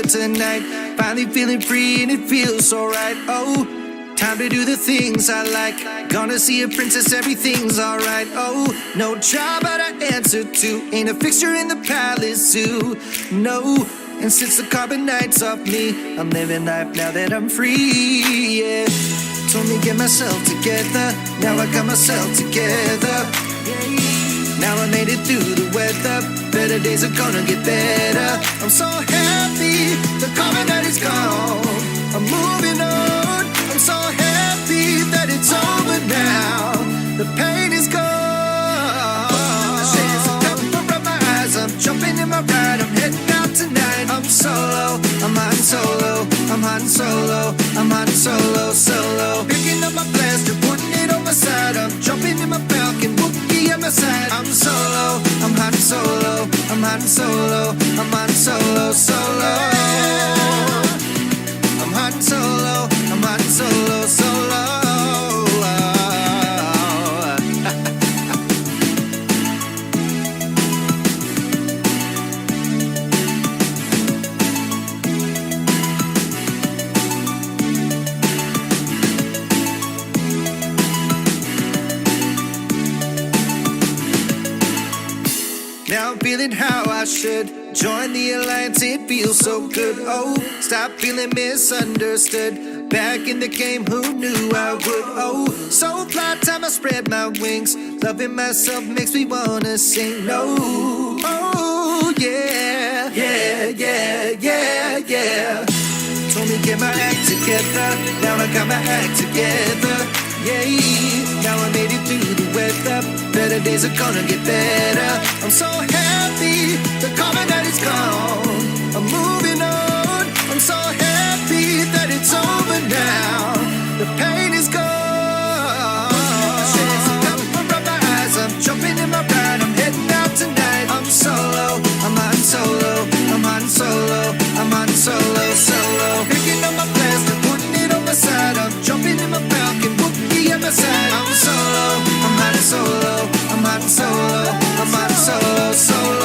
tonight. Finally feeling free and it feels so right. Oh, time to do the things I like. Gonna see a princess, everything's alright. Oh, no job but I answer to. Ain't a fixture in the palace zoo. No, and since the carbonite's off me, I'm living life now that I'm free, yeah. Told me get myself together, now I got myself together. Now I made it through the weather, better days are gonna get better. I'm so happy, the carbonite is gone. I'm moving on, I'm so happy that it's over now. The pain is gone. Shades of cover up my eyes, I'm jumping in my ride, I'm heading out tonight. I'm solo, I'm hot and solo, I'm hot and solo, I'm hot and solo, solo. Picking up my blaster, putting it on my side, I'm jumping in my Falcon, Wookie at my side. I'm solo, I'm hot and solo, I'm hot and solo, I'm hot and solo, solo. I'm hot and solo, I'm hot and solo, solo. Now I'm feeling how I should join the alliance, it feels so good. Oh, stop feeling misunderstood. Back in the game, who knew I would? Oh, so fly, time I spread my wings. Loving myself makes me wanna sing. No, oh yeah, yeah, yeah, yeah, yeah. Told me get my act together, now I got my act together. Yeah, now I made it through the weather, better days are gonna get better. I'm so happy, the carbonite is gone. I'm moving on, I'm so happy that it's over now. The pain is gone. Shades of cover up my eyes, I'm jumping in my ride, I'm heading out tonight. I'm solo, I'm hot and solo, I'm hot and solo, I'm hot and solo, solo. Picking up my blaster, putting it on my side, I'm jumping in my Falcon, Wookie at my side. I'm solo, I'm hot and solo, I'm hot and solo, I'm hot and solo, solo.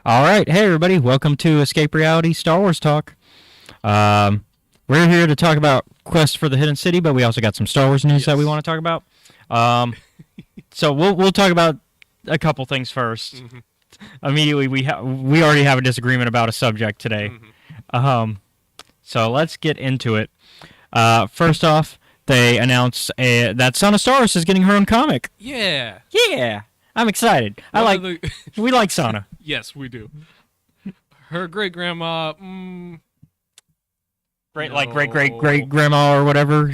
All right, hey everybody, welcome to Escape Reality Star Wars Talk. We're here to talk about Quest for the Hidden City, but we also got some Star Wars news that we want to talk about. So we'll talk about a couple things first. Mm-hmm. Immediately, we already have a disagreement about a subject today. Mm-hmm. So let's get into it. First off, they announced that Son of Star Wars is getting her own comic. Yeah. Yeah. I'm excited. We like Sana. Yes, we do. Her great grandma, great grandma or whatever.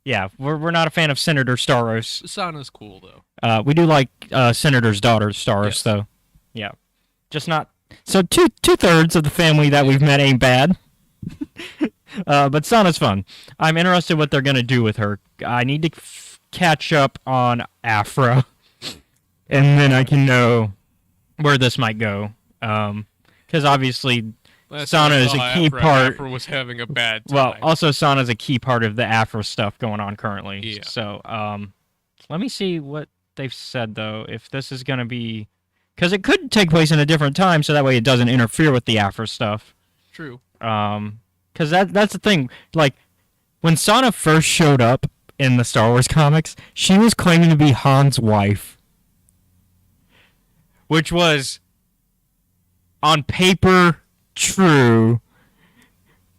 Yeah. We're not a fan of Senator Staros. Sana's cool though. We do like Senator's daughter Staros though. Yeah, just not. So two-thirds of the family that we've met ain't bad. But Sana's fun. I'm interested what they're gonna do with her. I need to catch up on Afra. And then I can know where this might go. Because obviously, Sana is a key part. Afra was having a bad time. Well, also Sana is a key part of the Afra stuff going on currently. Yeah. So, let me see what they've said, though. If this is going to be... Because it could take place in a different time, so that way it doesn't interfere with the Afra stuff. True. Because that's the thing. Like, when Sana first showed up in the Star Wars comics, she was claiming to be Han's wife. Which was, on paper, true,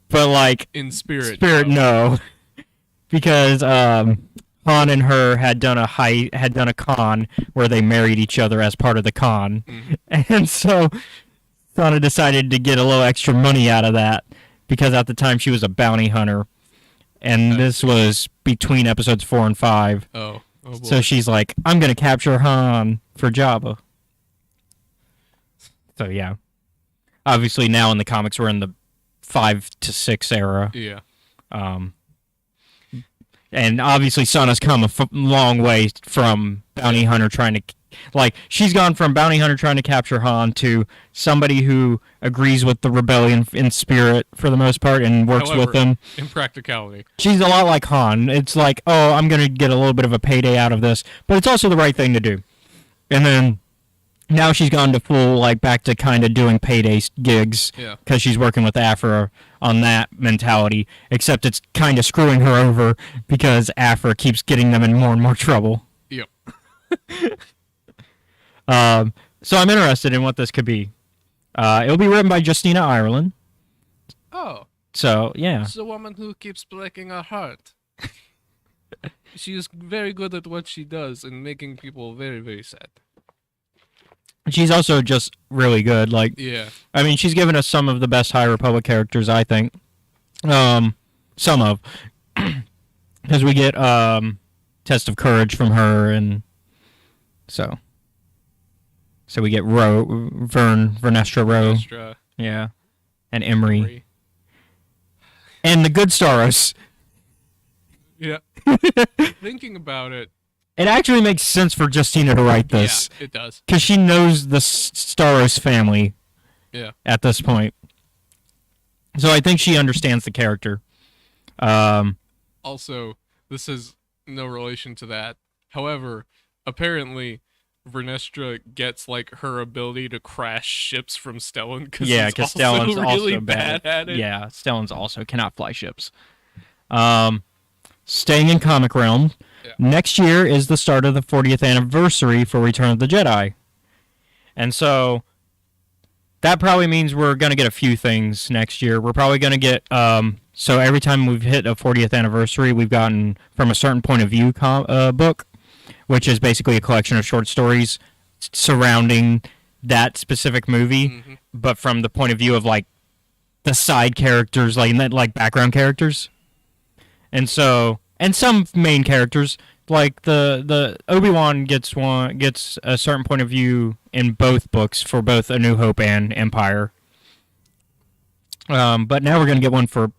but like in spirit, no, because Han and her had done a con where they married each other as part of the con, and so Sana decided to get a little extra money out of that because at the time she was a bounty hunter, and this was between episodes 4 and 5. Oh boy. So she's like, I'm gonna capture Han for Jabba. So, yeah. Obviously, now in the comics, we're in the 5 to 6 era. Yeah. And obviously, Sana's come a long way from bounty hunter trying to... Like, she's gone from bounty hunter trying to capture Han to somebody who agrees with the rebellion in spirit, for the most part, and works with them. In practicality. She's a lot like Han. It's like, oh, I'm going to get a little bit of a payday out of this. But it's also the right thing to do. And then... Now she's gone to full, like, back to kind of doing payday gigs. Yeah. Because she's working with Afra on that mentality. Except it's kind of screwing her over because Afra keeps getting them in more and more trouble. Yep. So I'm interested in what this could be. It'll be written by Justina Ireland. Oh. So, yeah. It's the woman who keeps breaking our heart. She is very good at what she does and making people very, very sad. She's also just really good. Like, yeah. I mean, she's given us some of the best High Republic characters, I think. Some of. Because we get Test of Courage from her, and so we get Vernestra Rowe. Yeah. And Emery. And the good Staros. Yeah. Thinking about it. It actually makes sense for Justina to write this. Yeah, it does. Because she knows the Staros family at this point. So I think she understands the character. Also, this is no relation to that. However, apparently, Vernestra gets, like, her ability to crash ships from Stellan. Because Stellan's really bad at it. Yeah, Stellan's also cannot fly ships. Staying in comic realm... Yeah. Next year is the start of the 40th anniversary for Return of the Jedi. And so that probably means we're going to get a few things next year. We're probably going to get, so every time we've hit a 40th anniversary, we've gotten From a Certain Point of View book, which is basically a collection of short stories surrounding that specific movie, but from the point of view of, like, the side characters, like background characters. And so... And some main characters, like the Obi-Wan gets a certain point of view in both books for both A New Hope and Empire. But now we're gonna get one for.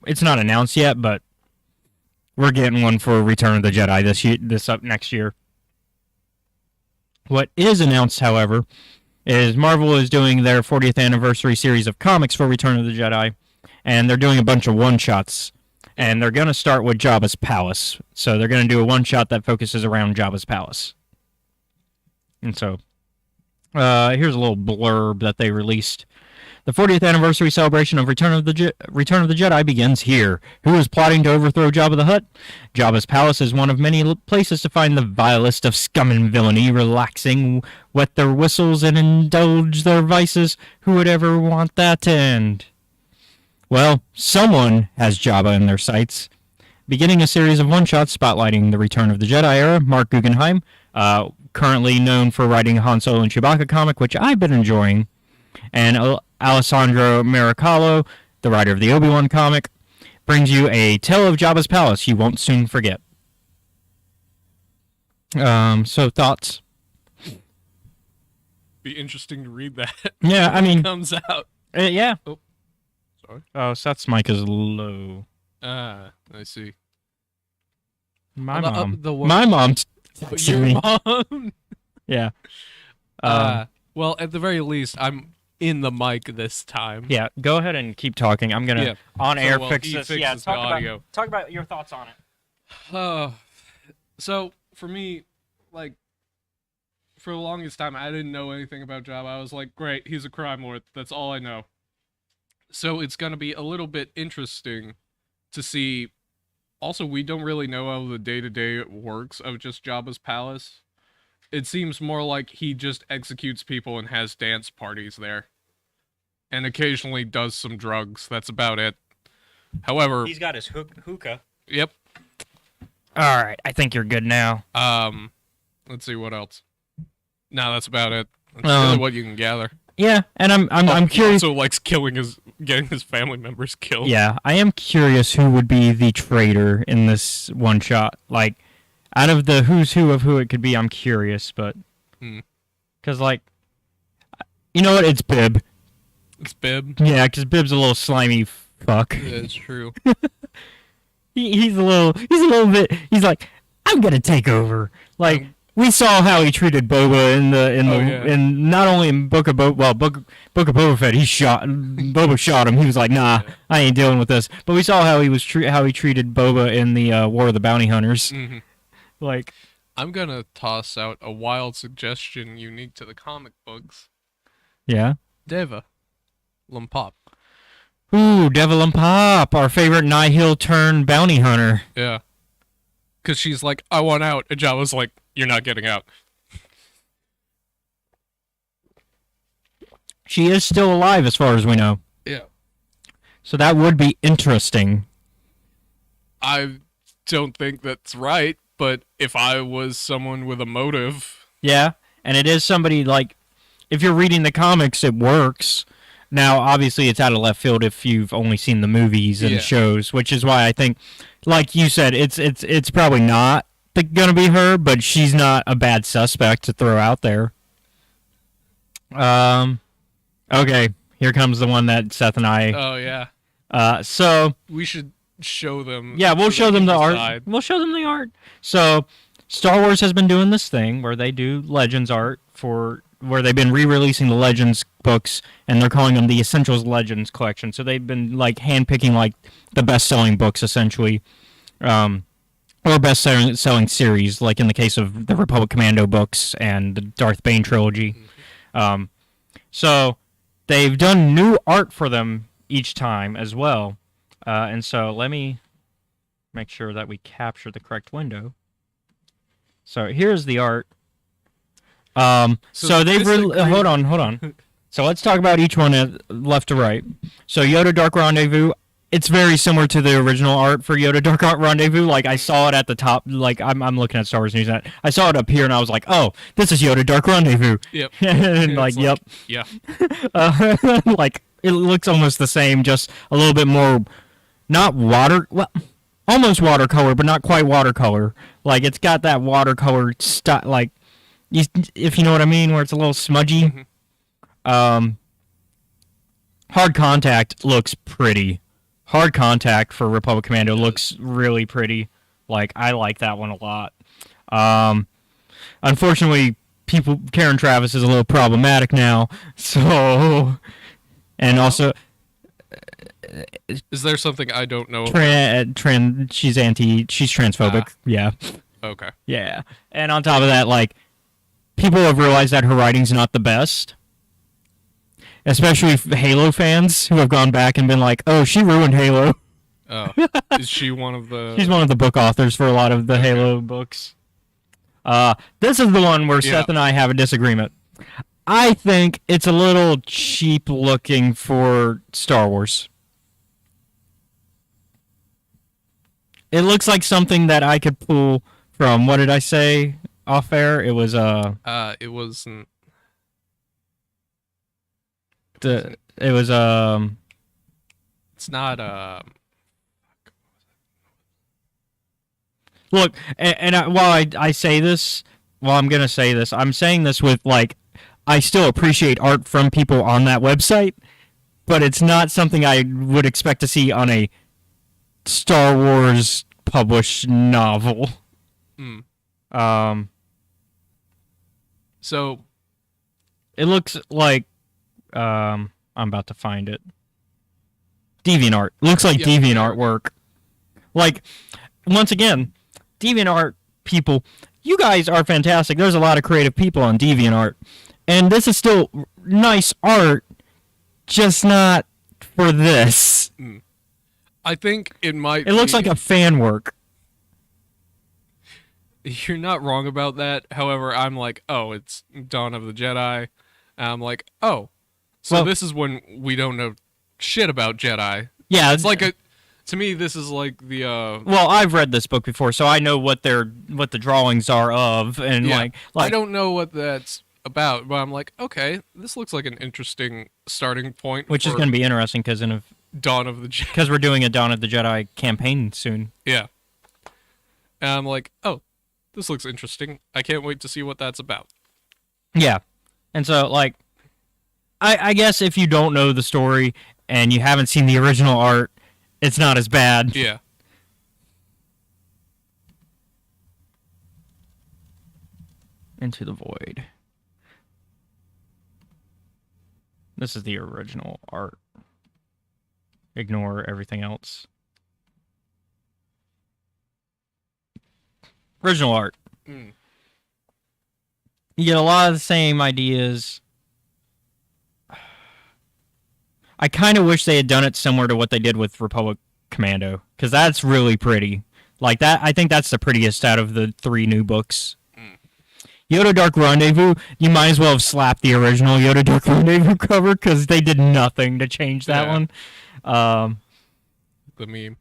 It's not announced yet, but we're getting one for Return of the Jedi this up next year. What is announced, however, is Marvel is doing their 40th anniversary series of comics for Return of the Jedi, and they're doing a bunch of one-shots. And they're going to start with Jabba's palace. So they're going to do a one-shot that focuses around Jabba's palace. And so Here's a little blurb that they released. The 40th anniversary celebration of Return of the Jedi begins here. Who is plotting to overthrow Jabba the Hutt? Jabba's palace is one of many places to find the vilest of scum and villainy, relaxing, wet their whistles, and indulge their vices. Who would ever want that to end? Well, someone has Jabba in their sights. Beginning a series of one-shots spotlighting the Return of the Jedi era, Mark Guggenheim, currently known for writing a Han Solo and Chewbacca comic, which I've been enjoying, and Alessandro Maricalo, the writer of the Obi-Wan comic, brings you a tale of Jabba's palace you won't soon forget. So thoughts? Be interesting to read that. Yeah, I mean, it comes out. Yeah. Oh, sorry. Oh, Seth's mic is low. I see. My mom. Your mom. Yeah. Well, at the very least, I'm in the mic this time. Yeah. Go ahead and keep talking. I'm gonna on air fix this. Yeah. The audio. Talk about your thoughts on it. So for me, like, for the longest time, I didn't know anything about Jabba. I was like, great, he's a crime lord. That's all I know. So it's gonna be a little bit interesting to see. Also, we don't really know how the day-to-day works of just Jabba's palace. It seems more like he just executes people and has dance parties there. And occasionally does some drugs. That's about it. However... He's got his hookah. Yep. Alright, I think you're good now. Let's see, what else? No, that's about it. That's really what you can gather. Yeah, and I'm curious. He also likes getting his family members killed. Yeah, I am curious who would be the traitor in this one shot. Like, out of the who's who of who it could be, I'm curious, but because like, you know what? It's Bib. It's Bib. Yeah, because Bib's a little slimy fuck. Yeah, it's true. he's a little bit. He's like, I'm gonna take over. Like. We saw how he treated Boba in not only in Book of Boba Fett. Boba shot him. He was like, nah, I ain't dealing with this. But we saw how he treated Boba in the War of the Bounty Hunters. Mm-hmm. Like, I'm gonna toss out a wild suggestion unique to the comic books. Yeah. Deva Lumpop. Ooh, Deva Lumpop, our favorite Nihil turned bounty hunter. Yeah. Because she's like, I want out. And Jabba's like, you're not getting out. She is still alive as far as we know. Yeah. So that would be interesting. I don't think that's right, but if I was someone with a motive... Yeah, and it is somebody, like, if you're reading the comics, it works. Now, obviously, it's out of left field if you've only seen the movies and shows, which is why I think, like you said, it's probably not gonna be her, but she's not a bad suspect to throw out there. Okay, here comes the one that Seth and I. Oh yeah. So we should show them. Yeah, we'll show them the art. We'll show them the art. So, Star Wars has been doing this thing where they do Legends art where they've been re-releasing the Legends books, and they're calling them the Essentials Legends collection. So they've been like handpicking like the best-selling books essentially. Or best-selling series, like in the case of the Republic Commando books and the Darth Bane trilogy. So they've done new art for them each time as well. And so let me make sure that we capture the correct window. So here's the art. So they've... Hold on. So let's talk about each one left to right. So Yoda Dark Rendezvous... It's very similar to the original art for Yoda Dark Rendezvous. Like, I saw it at the top. Like, I'm looking at Star Wars News. I saw it up here, and I was like, oh, this is Yoda Dark Rendezvous. Yep. And, like, yep. Yeah. Like, it looks almost the same, just a little bit more, almost watercolor, but not quite watercolor. Like, it's got that watercolor style, like, if you know what I mean, where it's a little smudgy. Hard Contact looks pretty. Hard Contact for Republic Commando looks really pretty. Like, I like that one a lot. Unfortunately, Karen Travis is a little problematic now. So, and also... Is there something I don't know? She's transphobic. Yeah. Okay. Yeah. And on top of that, like, people have realized that her writing's not the best. Especially Halo fans who have gone back and been like, "Oh, she ruined Halo." Oh, is she one of the? She's one of the book authors for a lot of the Halo books. This is the one where Seth and I have a disagreement. I think it's a little cheap looking for Star Wars. It looks like something that I could pull from, what did I say off air? It was It wasn't. It was It's not Look, and while I say this, well, I'm gonna say this. I'm saying this with like, I still appreciate art from people on that website, but it's not something I would expect to see on a Star Wars published novel. So it looks like I'm about to find it. DeviantArt. Looks like DeviantArt work. Like, once again, DeviantArt people, you guys are fantastic. There's a lot of creative people on DeviantArt. And this is still nice art, just not for this. I think it might It looks like a fan work. You're not wrong about that. However, I'm like, oh, it's Dawn of the Jedi. And I'm like, oh, so this is when we don't know shit about Jedi. Yeah, it's like to me, this is like the. Well, I've read this book before, so I know what the drawings are of, and like I don't know what that's about, but I'm like, okay, this looks like an interesting starting point. Which is going to be interesting because Dawn of the Jedi. Because we're doing a Dawn of the Jedi campaign soon. Yeah. And I'm like, oh, this looks interesting. I can't wait to see what that's about. Yeah. And so, like, I guess if you don't know the story and you haven't seen the original art, it's not as bad. Yeah. Into the Void. This is the original art. Ignore everything else. Original art. You get a lot of the same ideas. I kind of wish they had done it similar to what they did with Republic Commando, because that's really pretty. Like that, I think that's the prettiest out of the 3 new books. Yoda Dark Rendezvous, you might as well have slapped the original Yoda Dark Rendezvous cover, because they did nothing to change that one. The meme.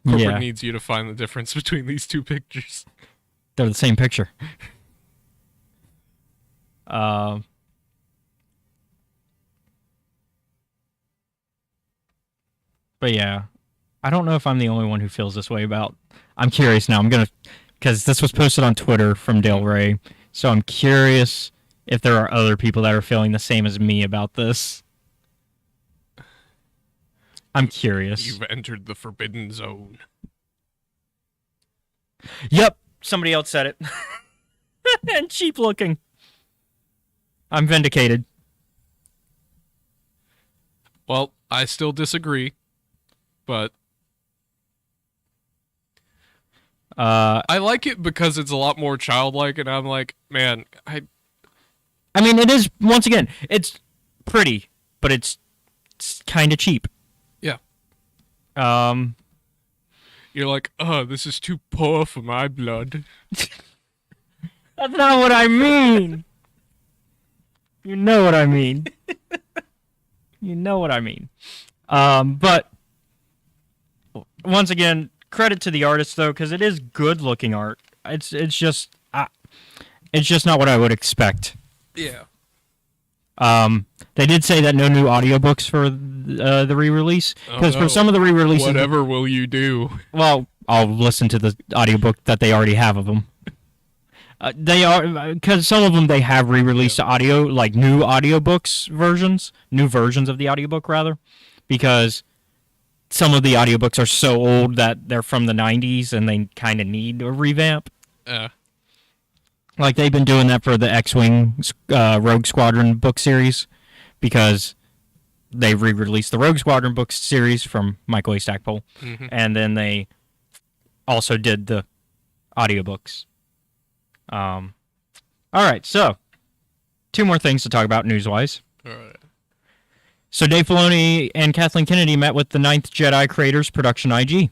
Corporate needs you to find the difference between these 2 pictures. They're the same picture. But yeah, I don't know if I'm the only one who feels this way about. I'm curious now. Because this was posted on Twitter from Del Rey, so I'm curious if there are other people that are feeling the same as me about this. I'm curious. You've entered the forbidden zone. Yep, somebody else said it. And cheap looking. I'm vindicated. Well, I still disagree, but I like it because it's a lot more childlike, and I'm like, man, I mean, it is, once again, it's pretty, but it's kind of cheap. Yeah. You're like, oh, this is too poor for my blood. That's not what I mean. You know what I mean. You know what I mean. But once again, credit to the artist though, because it is good looking art. It's just not what I would expect. Yeah. They did say that no new audiobooks for the re-release, because for some of the re-releases, whatever will you do? Well, I'll listen to the audiobook that they already have of them. They are, because some of them they have re-released audio, like new audiobooks versions, new versions of the audiobook rather, because some of the audiobooks are so old that they're from the 90s and they kind of need a revamp. Like they've been doing that for the X-Wing Rogue Squadron book series, because they re-released the Rogue Squadron book series from Michael A. Stackpole, and then they also did the audiobooks. All right, so 2 more things to talk about news-wise. All right. So Dave Filoni and Kathleen Kennedy met with the Ninth Jedi creators production IG.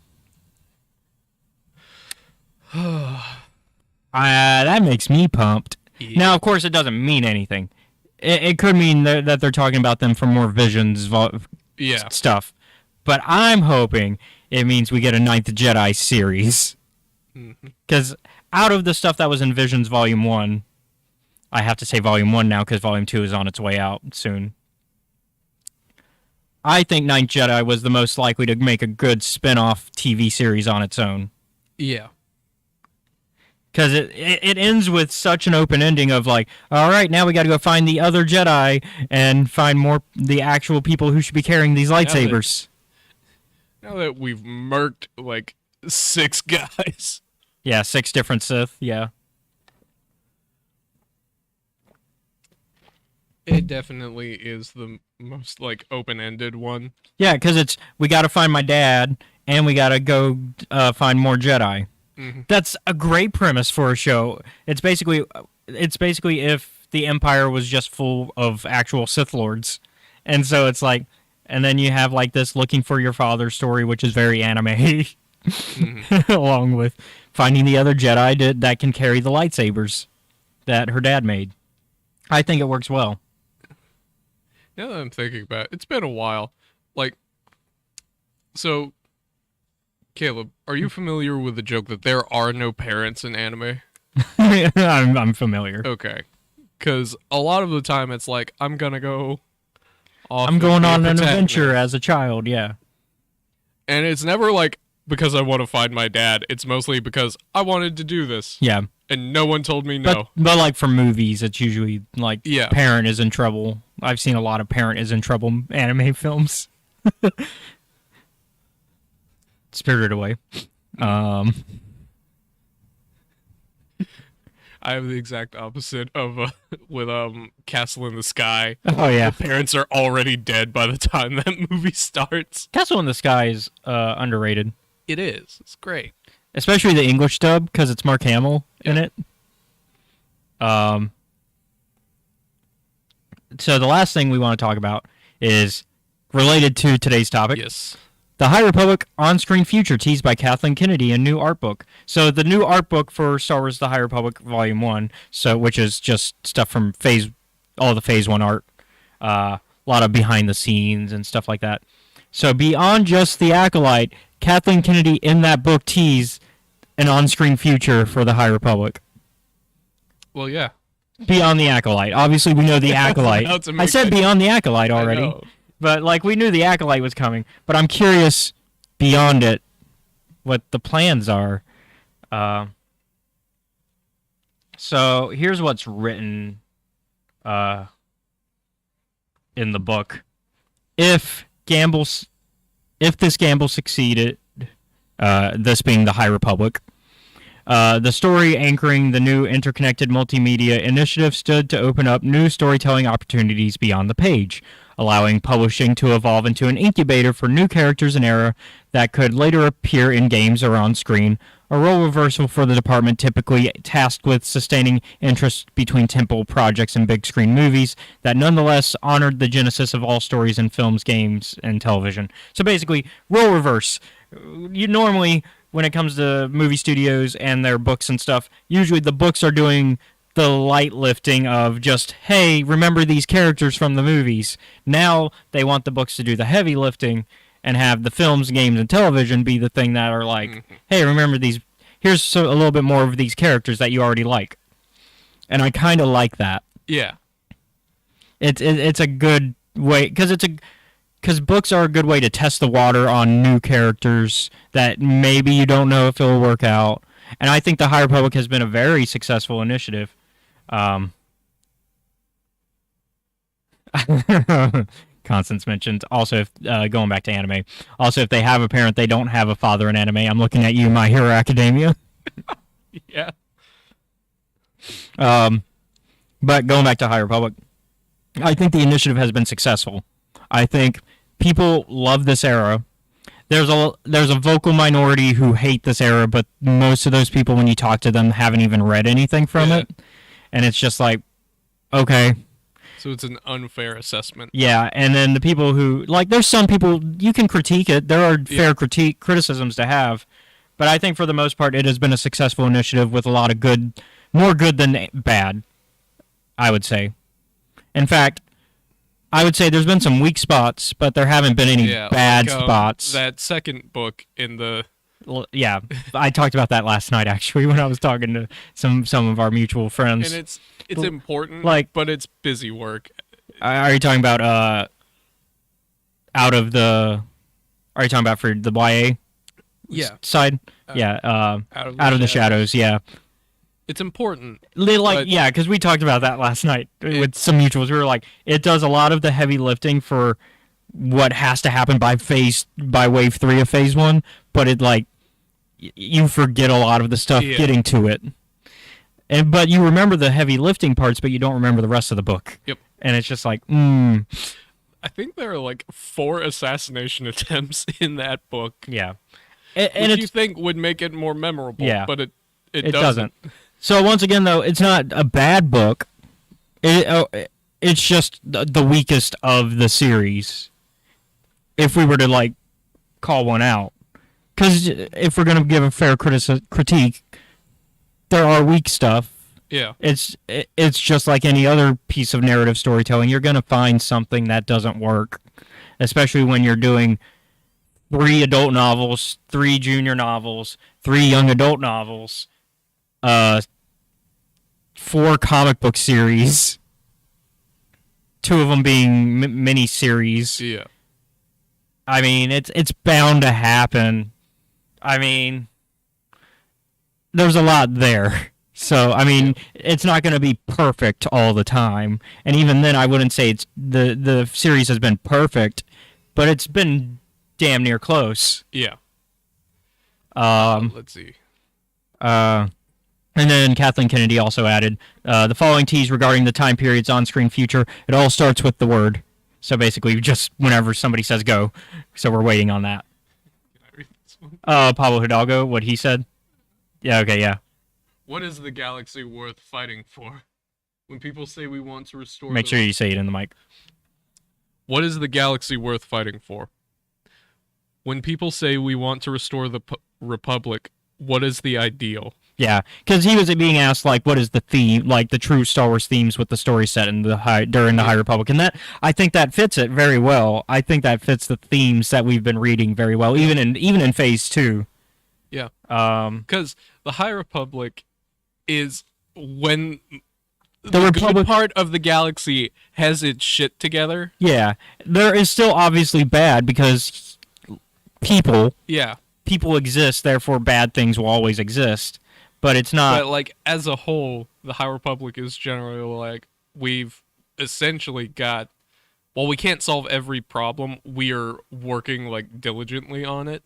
That makes me pumped. Yeah. Now, of course, it doesn't mean anything. It could mean that they're talking about them for more Visions stuff. But I'm hoping it means we get a Ninth Jedi series. Because out of the stuff that was in Visions Volume 1, I have to say Volume 1 now because Volume 2 is on its way out soon. I think Ninth Jedi was the most likely to make a good spin-off TV series on its own. Yeah. Because it ends with such an open ending of like, all right, now we got to go find the other Jedi and find the actual people who should be carrying these lightsabers. Now that we've murked like 6 guys. Yeah, 6 different Sith, yeah. It definitely is the most, like, open-ended one. Yeah, because we got to find my dad, and we got to go find more Jedi. Mm-hmm. That's a great premise for a show. It's basically if the Empire was just full of actual Sith Lords. And so it's like, and then you have, like, this looking for your father story, which is very anime, mm-hmm. along with finding the other Jedi that can carry the lightsabers that her dad made. I think it works well. Now that I'm thinking about it, it's been a while. Like, so, Caleb, are you familiar with the joke that there are no parents in anime? I'm familiar. Okay. Because a lot of the time it's like, I'm going to go off. I'm going on an adventure as a child, yeah. And it's never like, because I want to find my dad. It's mostly because I wanted to do this. Yeah. And no one told me no. But like for movies, it's usually like parent is in trouble. I've seen a lot of parent is in trouble anime films. Spirited Away. I have the exact opposite of with Castle in the Sky. Oh yeah, the parents are already dead by the time that movie starts. Castle in the Sky is underrated. It is. It's great. Especially the English dub, because it's Mark Hamill in it. So the last thing we want to talk about is related to today's topic. Yes. The High Republic on-screen future teased by Kathleen Kennedy in new art book. So the new art book for Star Wars The High Republic Volume 1, which is just stuff from all the Phase 1 art. A lot of behind the scenes and stuff like that. So beyond just the Acolyte, Kathleen Kennedy in that book teased an on-screen future for the High Republic. Well, yeah. Beyond the Acolyte. Obviously, we know the Acolyte. I said beyond the Acolyte already. But, like, we knew the Acolyte was coming. But I'm curious, beyond it, what the plans are. So, here's what's written in the book. If this gamble succeeded, this being the High Republic, the story anchoring the new interconnected multimedia initiative stood to open up new storytelling opportunities beyond the page, allowing publishing to evolve into an incubator for new characters and era that could later appear in games or on screen, a role reversal for the department typically tasked with sustaining interest between tentpole projects and big-screen movies that nonetheless honored the genesis of all stories in films, games, and television. So basically, role reverse. You normally, when it comes to movie studios and their books and stuff, usually the books are doing the light lifting of just, hey, remember these characters from the movies. Now they want the books to do the heavy lifting and have the films, games, and television be the thing that are like, hey, remember these, here's a little bit more of these characters that you already like. And I kind of like that. Yeah. It's a good way, because books are a good way to test the water on new characters that maybe you don't know if it'll work out. And I think the High Republic has been a very successful initiative. Constance mentioned also, if going back to anime, also if they have a parent, they don't have a father in anime. I'm looking at you, My Hero Academia. Yeah. But going back to High Republic, I think the initiative has been successful. I think people love this era. There's a vocal minority who hate this era, but most of those people, when you talk to them, haven't even read anything from it. and it's just like, okay. So it's an unfair assessment. Yeah, and then the people who there's some people you can critique it. There are fair criticisms to have, but I think for the most part it has been a successful initiative with a lot of good, more good than bad, I would say. In fact, I would say there's been some weak spots, but there haven't been any bad spots. That second book in the... Yeah, I talked about that last night, actually, when I was talking to some of our mutual friends. And it's important, but it's busy work. Are you talking about Are you talking about for the YA side? Out of the Shadows, yeah. It's important. Because we talked about that last night with some mutuals. We were like, it does a lot of the heavy lifting for what has to happen by wave 3 of phase 1, but it you forget a lot of the stuff getting to it. But you remember the heavy lifting parts, but you don't remember the rest of the book. Yep. And it's just like, I think there are 4 assassination attempts in that book. Yeah. Which you think would make it more memorable, but it doesn't. So once again, though, it's not a bad book. It's just the weakest of the series. If we were to call one out, because if we're gonna give a fair critique, there are weak stuff. Yeah. It's just like any other piece of narrative storytelling. You're gonna find something that doesn't work, especially when you're doing 3 adult novels, 3 junior novels, 3 young adult novels, 4 comic book series, 2 of them being mini series. Yeah. I mean, it's bound to happen. I mean, there's a lot there. So, I mean, it's not going to be perfect all the time. And even then, I wouldn't say it's the series has been perfect, but it's been damn near close. Yeah. Let's see. And then Kathleen Kennedy also added, the following tease regarding the time period's on-screen future, it all starts with the word. So basically, just whenever somebody says go. So we're waiting on that. Can I read this one? Pablo Hidalgo, what he said? Yeah, okay, yeah. What is the galaxy worth fighting for? When people say we want to restore... Make sure you say it in the mic. What is the galaxy worth fighting for? When people say we want to restore the Republic, what is the ideal? Yeah, because he was being asked, what is the theme, the true Star Wars themes with the story set in during the High Republic, and that I think that fits it very well. I think that fits the themes that we've been reading very well, even in Phase 2. Yeah, because the High Republic is when the good part of the galaxy has its shit together. Yeah, there is still obviously bad because people exist, therefore bad things will always exist. But it's not... But, as a whole, the High Republic is generally, we've essentially got... While we can't solve every problem, we are working, diligently on it.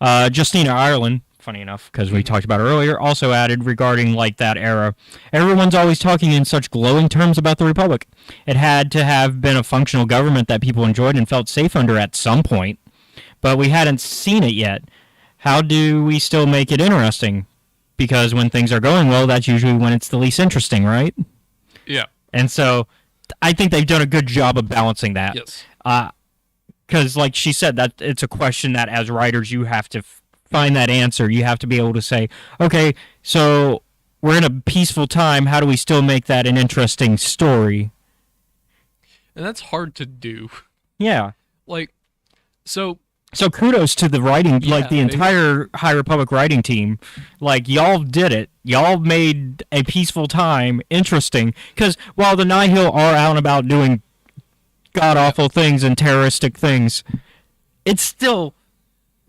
Justina Ireland, funny enough, because we talked about it earlier, also added regarding, that era. Everyone's always talking in such glowing terms about the Republic. It had to have been a functional government that people enjoyed and felt safe under at some point. But we hadn't seen it yet. How do we still make it interesting? Because when things are going well, that's usually when it's the least interesting, right? Yeah. And so I think they've done a good job of balancing that. Yes. Because, like she said, that it's a question that as writers you have to find that answer. You have to be able to say, okay, so we're in a peaceful time. How do we still make that an interesting story? And that's hard to do. Yeah. So kudos to the writing, the entire High Republic writing team. Y'all did it. Y'all made a peaceful time interesting. Because while the Nihil are out and about doing god-awful things and terroristic things, it's still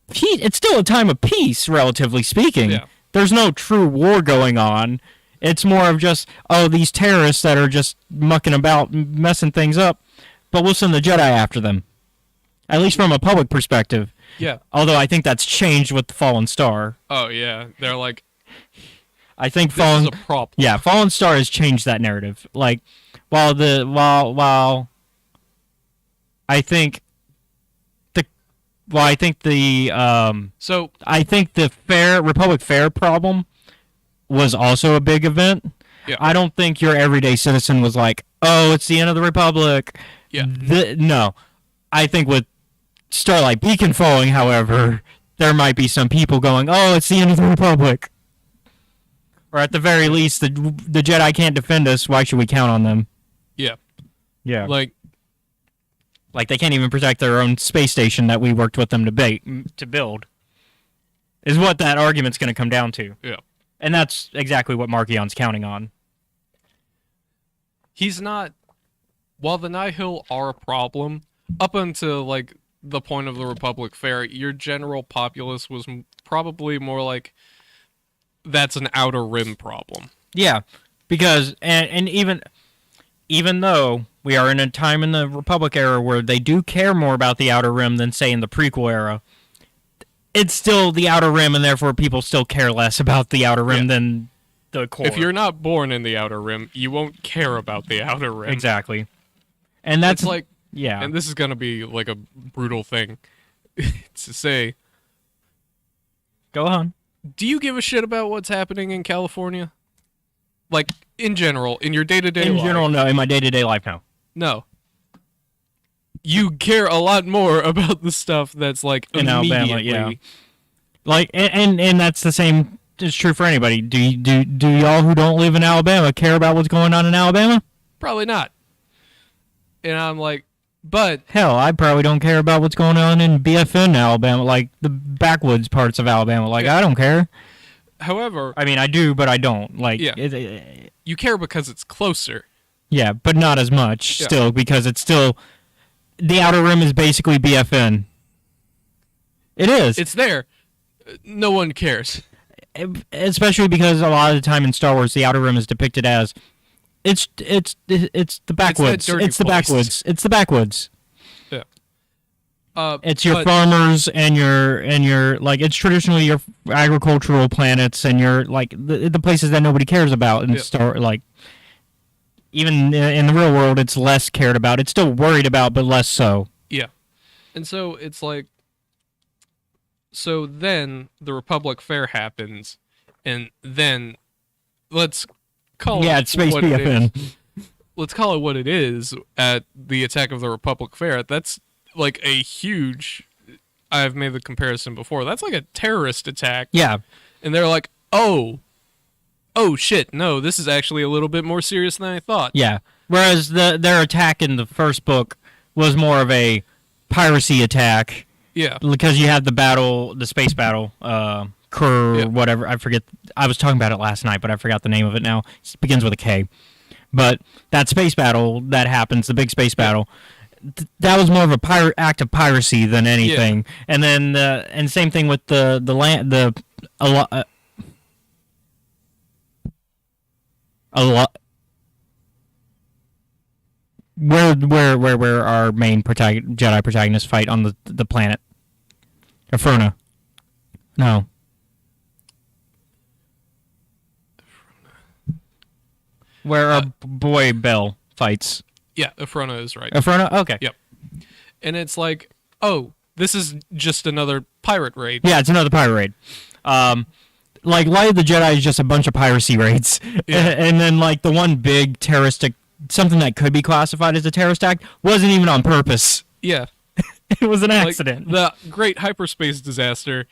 a time of peace, relatively speaking. Yeah. There's no true war going on. It's more of just, these terrorists that are just mucking about, messing things up, but we'll send the Jedi after them. At least from a public perspective. Yeah. Although I think that's changed with the Fallen Star. Oh yeah, they're I think this is a problem. Yeah, Fallen Star has changed that narrative. While I think the Republic Fair problem was also a big event. Yeah. I don't think your everyday citizen was like, oh, it's the end of the Republic. Yeah. No. I think with Starlight Beacon falling, however, there might be some people going, oh, it's the end of the Republic. Or at the very least, the Jedi can't defend us. Why should we count on them? Yeah. Yeah. Like they can't even protect their own space station that we worked with them to build. Is what that argument's going to come down to. Yeah. And that's exactly what Markion's counting on. He's not... While the Nihil are a problem, up until, like, the point of the Republic Fair, your general populace was probably more like, that's an Outer Rim problem. Yeah, because, and even though we are in a time in the Republic era where they do care more about the Outer Rim than, say, in the prequel era, it's still the Outer Rim, and therefore people still care less about the Outer Rim than the core. If you're not born in the Outer Rim, you won't care about the Outer Rim. Exactly. And that's it's like, yeah. And this is gonna be like a brutal thing to say. Go on. Do you give a shit about what's happening in California? Like, in general, in your day-to-day life? In general, no. In my day-to-day life, no. No. You care a lot more about the stuff that's, like, in Alabama, yeah. Like, and that's the same. It's true for anybody. Do y'all who don't live in Alabama care about what's going on in Alabama? Probably not. And I'm like, but... Hell, I probably don't care about what's going on in BFN, Alabama, like the backwoods parts of Alabama. Like, I don't care. However... I mean, I do, but I don't. Like, yeah. You care because it's closer. Yeah, but not as much still, because it's still... The Outer Rim is basically BFN. It is. It's there. No one cares. Especially because a lot of the time in Star Wars, the Outer Rim is depicted as... It's the backwoods. It's the backwoods. It's the backwoods. Yeah. It's your farmers and your like it's traditionally your agricultural planets and your like the places that nobody cares about in Star like even in the real world it's less cared about. It's still worried about but less so. Yeah. And so it's like so then the Republic Fair happens and then let's call it it's Space what BFN. it is. Let's call it what it is at the Attack of the Republic Fair. That's like a huge... I've made the comparison before. That's like a terrorist attack. Yeah. And they're like, oh shit, no, this is actually a little bit more serious than I thought. Yeah. Whereas their attack in the first book was more of a piracy attack. Yeah. Because you had the space battle, Krr, whatever. I forget. I was talking about it last night, but I forgot the name of it now. It begins with a K. But that space battle that happens, the big space battle, that was more of a act of piracy than anything. Yeah. And then, and same thing with the land, where our main Jedi protagonists fight on the planet, Afrona. No. Where our boy Bell fights. Yeah, Afrona is right. Afrona? Okay. Yep. And it's like, oh, this is just another pirate raid. Yeah, it's another pirate raid. Like, Light of the Jedi is just a bunch of piracy raids. Yeah. And then, like, the one big terroristic, something that could be classified as a terrorist act, wasn't even on purpose. Yeah. It was an accident. Like, the Great Hyperspace Disaster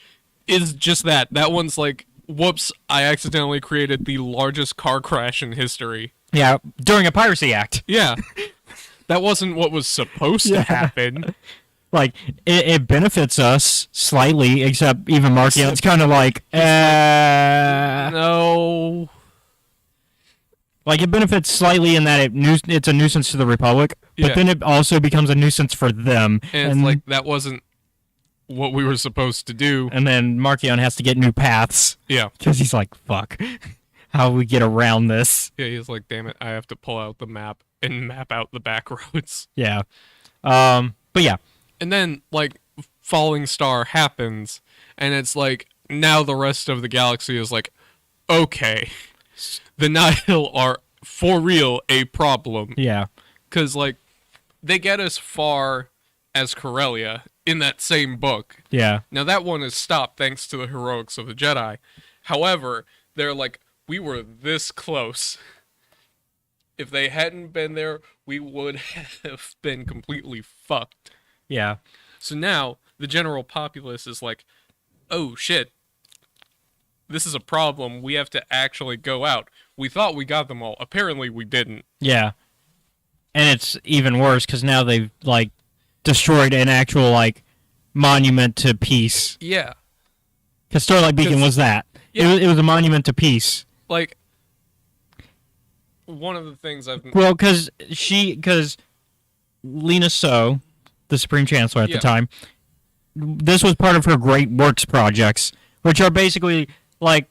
is just that. That one's like, whoops, I accidentally created the largest car crash in history. Yeah, during a piracy act. Yeah. That wasn't what was supposed to happen. Like, it benefits us slightly, except even Markion's kind of like, no. Like, it benefits slightly in that it's a nuisance to the Republic, but then it also becomes a nuisance for them. And it's like, that wasn't what we were supposed to do. And then Markion has to get new paths. Yeah. Because he's like, fuck, how do we get around this? Yeah, he's like, damn it, I have to pull out the map and map out the back roads. Yeah. But yeah. And then, like, Falling Star happens, and it's like, now the rest of the galaxy is like, okay, the Nihil are, for real, a problem. Yeah. Because, like, they get as far as Corellia in that same book. Yeah. Now, that one is stopped thanks to the heroics of the Jedi. However, they're like, we were this close If they hadn't been there, we would have been completely fucked. Yeah. So now the general populace is like, oh shit, this is a problem. We have to actually go out. We thought we got them all. Apparently we didn't. Yeah. And it's even worse because now they've, like, destroyed an actual, like, monument to peace. Yeah. Because Starlight Beacon was that. Yeah. It was a monument to peace. Like, one of the things I've... Well, because Lena So, the Supreme Chancellor at the time, this was part of her Great Works projects, which are basically, like,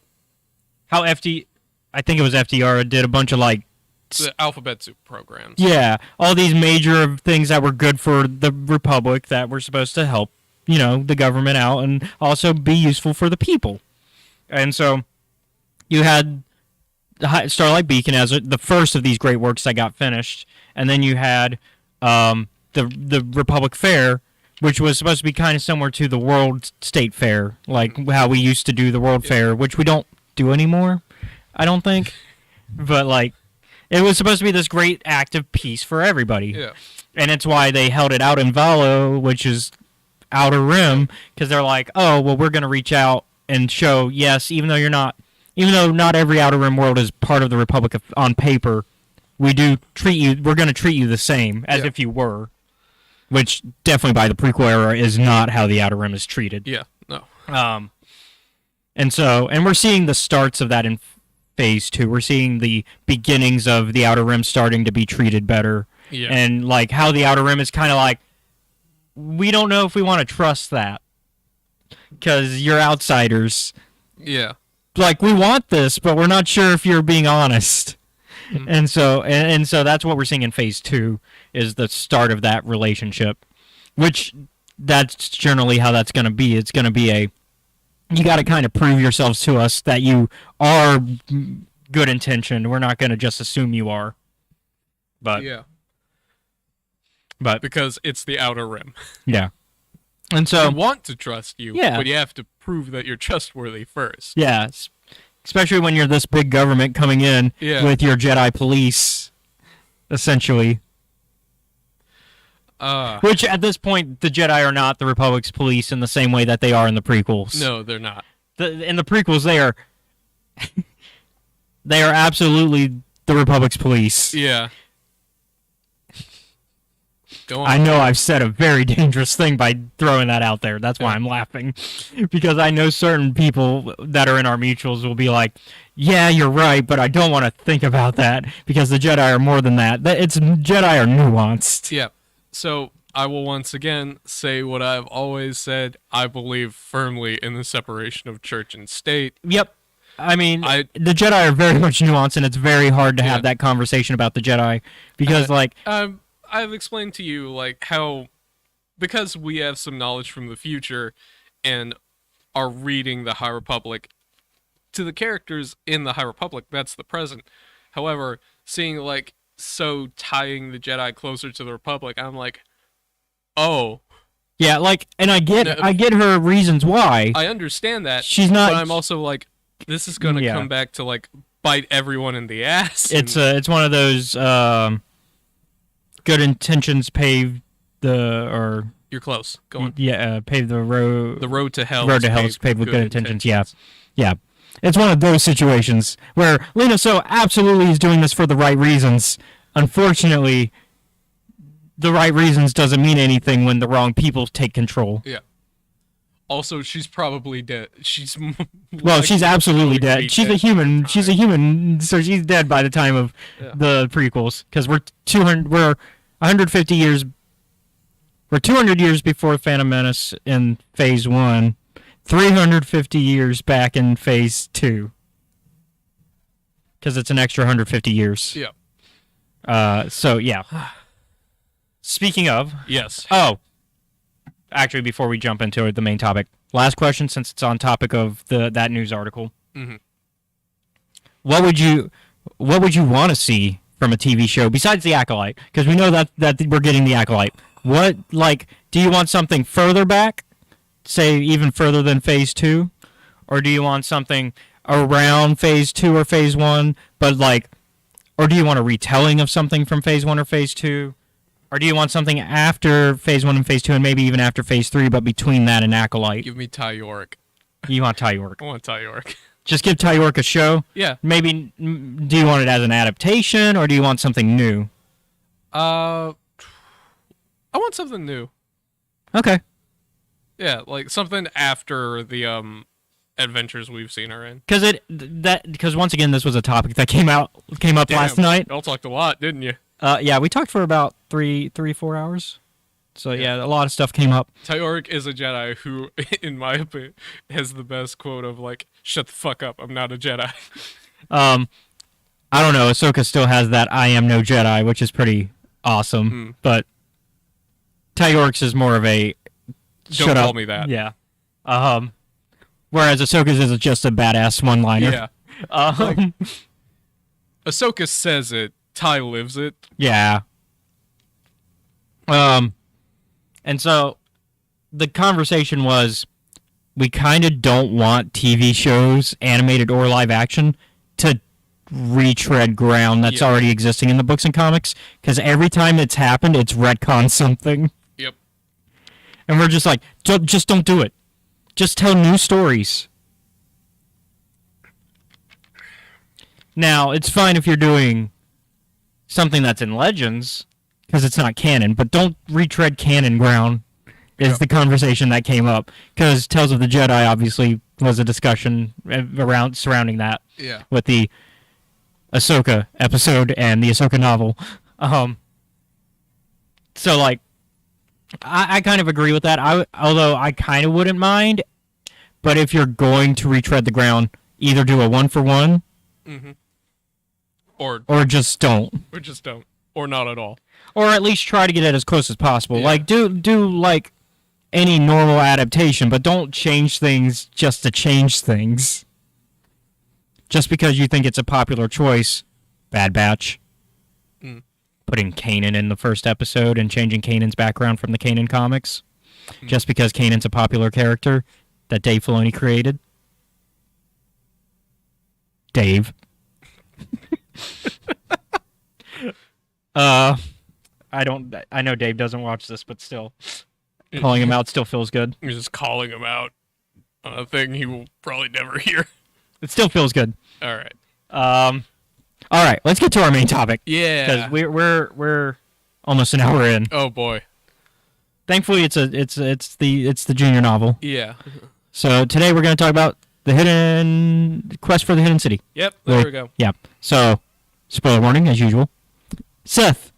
how I think it was FDR did a bunch of, like... The alphabet soup programs. Yeah, all these major things that were good for the Republic that were supposed to help, the government out and also be useful for the people. And so you had Starlight Beacon as the first of these great works that got finished, and then you had the Republic Fair, which was supposed to be kind of similar to the World State Fair, like how we used to do the World Fair, which we don't do anymore, I don't think. But, like, it was supposed to be this great act of peace for everybody. Yeah. And it's why they held it out in Valo, which is Outer Rim, because they're like, oh, well, we're going to reach out and show, yes, even though not every Outer Rim world is part of the Republic on paper, we're going to treat you the same as if you were, which definitely by the prequel era is not how the Outer Rim is treated. Yeah, no. And we're seeing the starts of that in Phase 2. We're seeing the beginnings of the Outer Rim starting to be treated better. Yeah. And, like, how the Outer Rim is kind of like, we don't know if we want to trust that because you're outsiders. Yeah. Like, we want this, but we're not sure if you're being honest. Mm-hmm. And so that's what we're seeing in Phase 2 is the start of that relationship, which that's generally how that's going to be. It's going to be you got to kind of prove yourselves to us that you are good intentioned. We're not going to just assume you are. But yeah. But because it's the Outer Rim. Yeah. And so I want to trust you, but you have to prove that you're trustworthy first. Yeah. Especially when you're this big government coming in with your Jedi police, essentially. Which, at this point, the Jedi are not the Republic's police in the same way that they are in the prequels. No, they're not. In the prequels, they are... they are absolutely the Republic's police. Yeah. Go on. I know I've said a very dangerous thing by throwing that out there. That's why I'm laughing. Because I know certain people that are in our mutuals will be like, yeah, you're right, but I don't want to think about that because the Jedi are more than that. Jedi are nuanced. Yeah. So I will once again say what I've always said. I believe firmly in the separation of church and state. Yep. I mean, the Jedi are very much nuanced, and it's very hard to have that conversation about the Jedi because, I've explained to you, like, how, because we have some knowledge from the future and are reading the High Republic, to the characters in the High Republic, that's the present. However, seeing, like, So tying the Jedi closer to the Republic, I'm like, oh. Yeah, like, and I get her reasons why. I understand that. She's not. But I'm also like, this is going to come back to, like, bite everyone in the ass. It's one of those good intentions pave or you're close. Go on. Yeah, pave the road. The road to hell. Road to hell is paved with good intentions. Yeah. It's one of those situations where Lena So absolutely is doing this for the right reasons. Unfortunately, the right reasons doesn't mean anything when the wrong people take control. Yeah. Also, she's probably dead. She's absolutely dead. She's a human. She's a human, so she's dead by the time of the prequels. Because we're 150 years. We're 200 years before Phantom Menace in Phase 1. 350 years back in Phase 2. Because it's an extra 150 years. Yeah. So, yeah. Speaking of... Yes. Oh. Actually, before we jump into the main topic. Last question, since it's on topic of that news article. Mm-hmm. What would you want to see from a TV show besides The Acolyte? Because we know that we're getting The Acolyte. What, do you want something further back? Say even further than Phase 2, or do you want something around Phase 2 or Phase 1, but Or do you want a retelling of something from Phase 1 or Phase 2? Or do you want something after Phase 1 and Phase 2 and maybe even after Phase 3, but between that and Acolyte? Give me Ty York. You want Ty York. I want Ty York. Just give Ty York a show? Yeah. Maybe, do you want it as an adaptation, or do you want something new? I want something new. Okay. Yeah, like something after the adventures we've seen her in. Because once again, this was a topic that came up last night. Y'all talked a lot, didn't you? Yeah, we talked for about 4 hours. So yeah, a lot of stuff came up. Ty York is a Jedi who, in my opinion, has the best quote of like, "Shut the fuck up, I'm not a Jedi." I don't know. Ahsoka still has that "I am no Jedi," which is pretty awesome. But Ty York's is more of a "Don't call me that." Yeah. Whereas Ahsoka's is just a badass one-liner. Yeah. Ahsoka says it. Ty lives it. Yeah. And so the conversation was, we kind of don't want TV shows, animated or live action, to retread ground that's already existing in the books and comics, because every time it's happened, it's retconned something. Yep. And we're just like, just don't do it. Just tell new stories. Now, it's fine if you're doing something that's in Legends, because it's not canon, but don't retread canon ground, is the conversation that came up. Because Tales of the Jedi obviously was a discussion surrounding that. Yeah. With the Ahsoka episode and the Ahsoka novel. So, like, I kind of agree with that, although I kind of wouldn't mind, but if you're going to retread the ground, either do a one-for-one, or just don't. Or just don't. Or not at all. Or at least try to get it as close as possible. Yeah. Like, do like any normal adaptation, but don't change things just to change things. Just because you think it's a popular choice. Bad Batch. Putting Kanan in the first episode and changing Kanan's background from the Kanan comics. Just because Kanan's a popular character that Dave Filoni created. Dave. I know Dave doesn't watch this, but still, calling him out still feels good. You're just calling him out on a thing he will probably never hear. It still feels good. All right. All right, let's get to our main topic. Yeah. Because we're almost an hour in. Oh boy. Thankfully, it's the junior novel. Yeah. So today we're going to talk about the hidden quest for the hidden city. Yep. There we go. Yeah. So, spoiler warning as usual. Seth.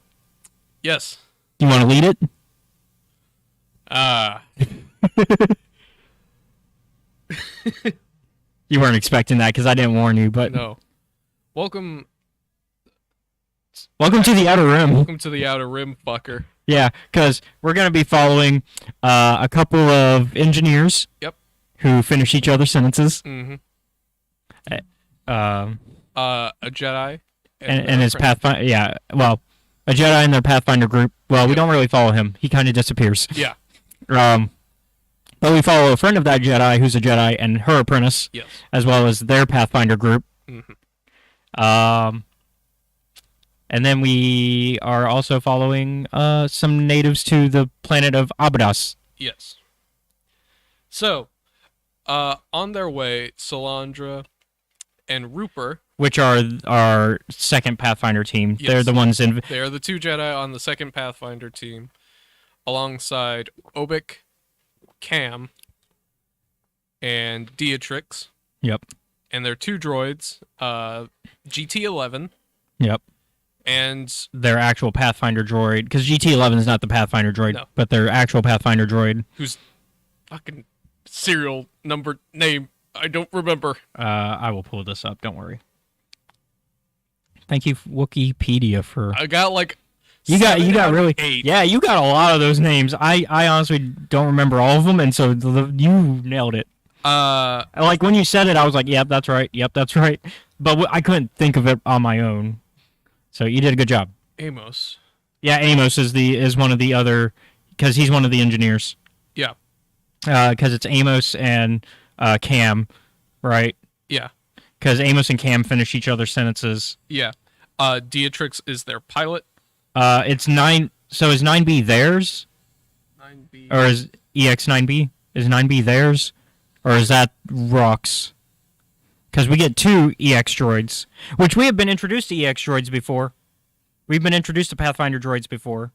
Yes. Do you want to lead it? You weren't expecting that because I didn't warn you, but no. Welcome to the Outer Rim. Welcome to the Outer Rim, fucker. Yeah, because we're going to be following a couple of engineers. Yep. Who finish each other's sentences. A Jedi and his Pathfinder. Yeah, well, a Jedi and their Pathfinder group. Well, we don't really follow him. He kind of disappears. Yeah. But we follow a friend of that Jedi who's a Jedi and her apprentice. Yes. As well as their Pathfinder group. And then we are also following some natives to the planet of Abydos. Yes. So, on their way, Solandra and Rupert, which are our second Pathfinder team. Yes. They're the ones in. They are the two Jedi on the second Pathfinder team, alongside Obik, Cam, and Dietrix. Yep. And their two droids, GT-11. Yep. And their actual Pathfinder droid, because GT-11 is not the Pathfinder droid, but their actual Pathfinder droid. Whose fucking serial number name I don't remember. I will pull this up. Don't worry. Thank you, Wikipedia, for. I got like. You got really 8. Yeah, you got a lot of those names. I honestly don't remember all of them, and so you nailed it. Like when you said it, I was like, "Yep, that's right. Yep, that's right." But I couldn't think of it on my own. So you did a good job. Amos. Yeah, Amos is one of the other, because he's one of the engineers. Yeah. Because it's Amos and Cam, right? Yeah. Because Amos and Cam finish each other's sentences. Yeah. Dietrix is their pilot. It's 9. So is 9B theirs? 9B. Or is EX9B? Is 9B theirs? Or is that Rock's? Because we get 2 EX droids, which we have been introduced to EX droids before. We've been introduced to Pathfinder droids before.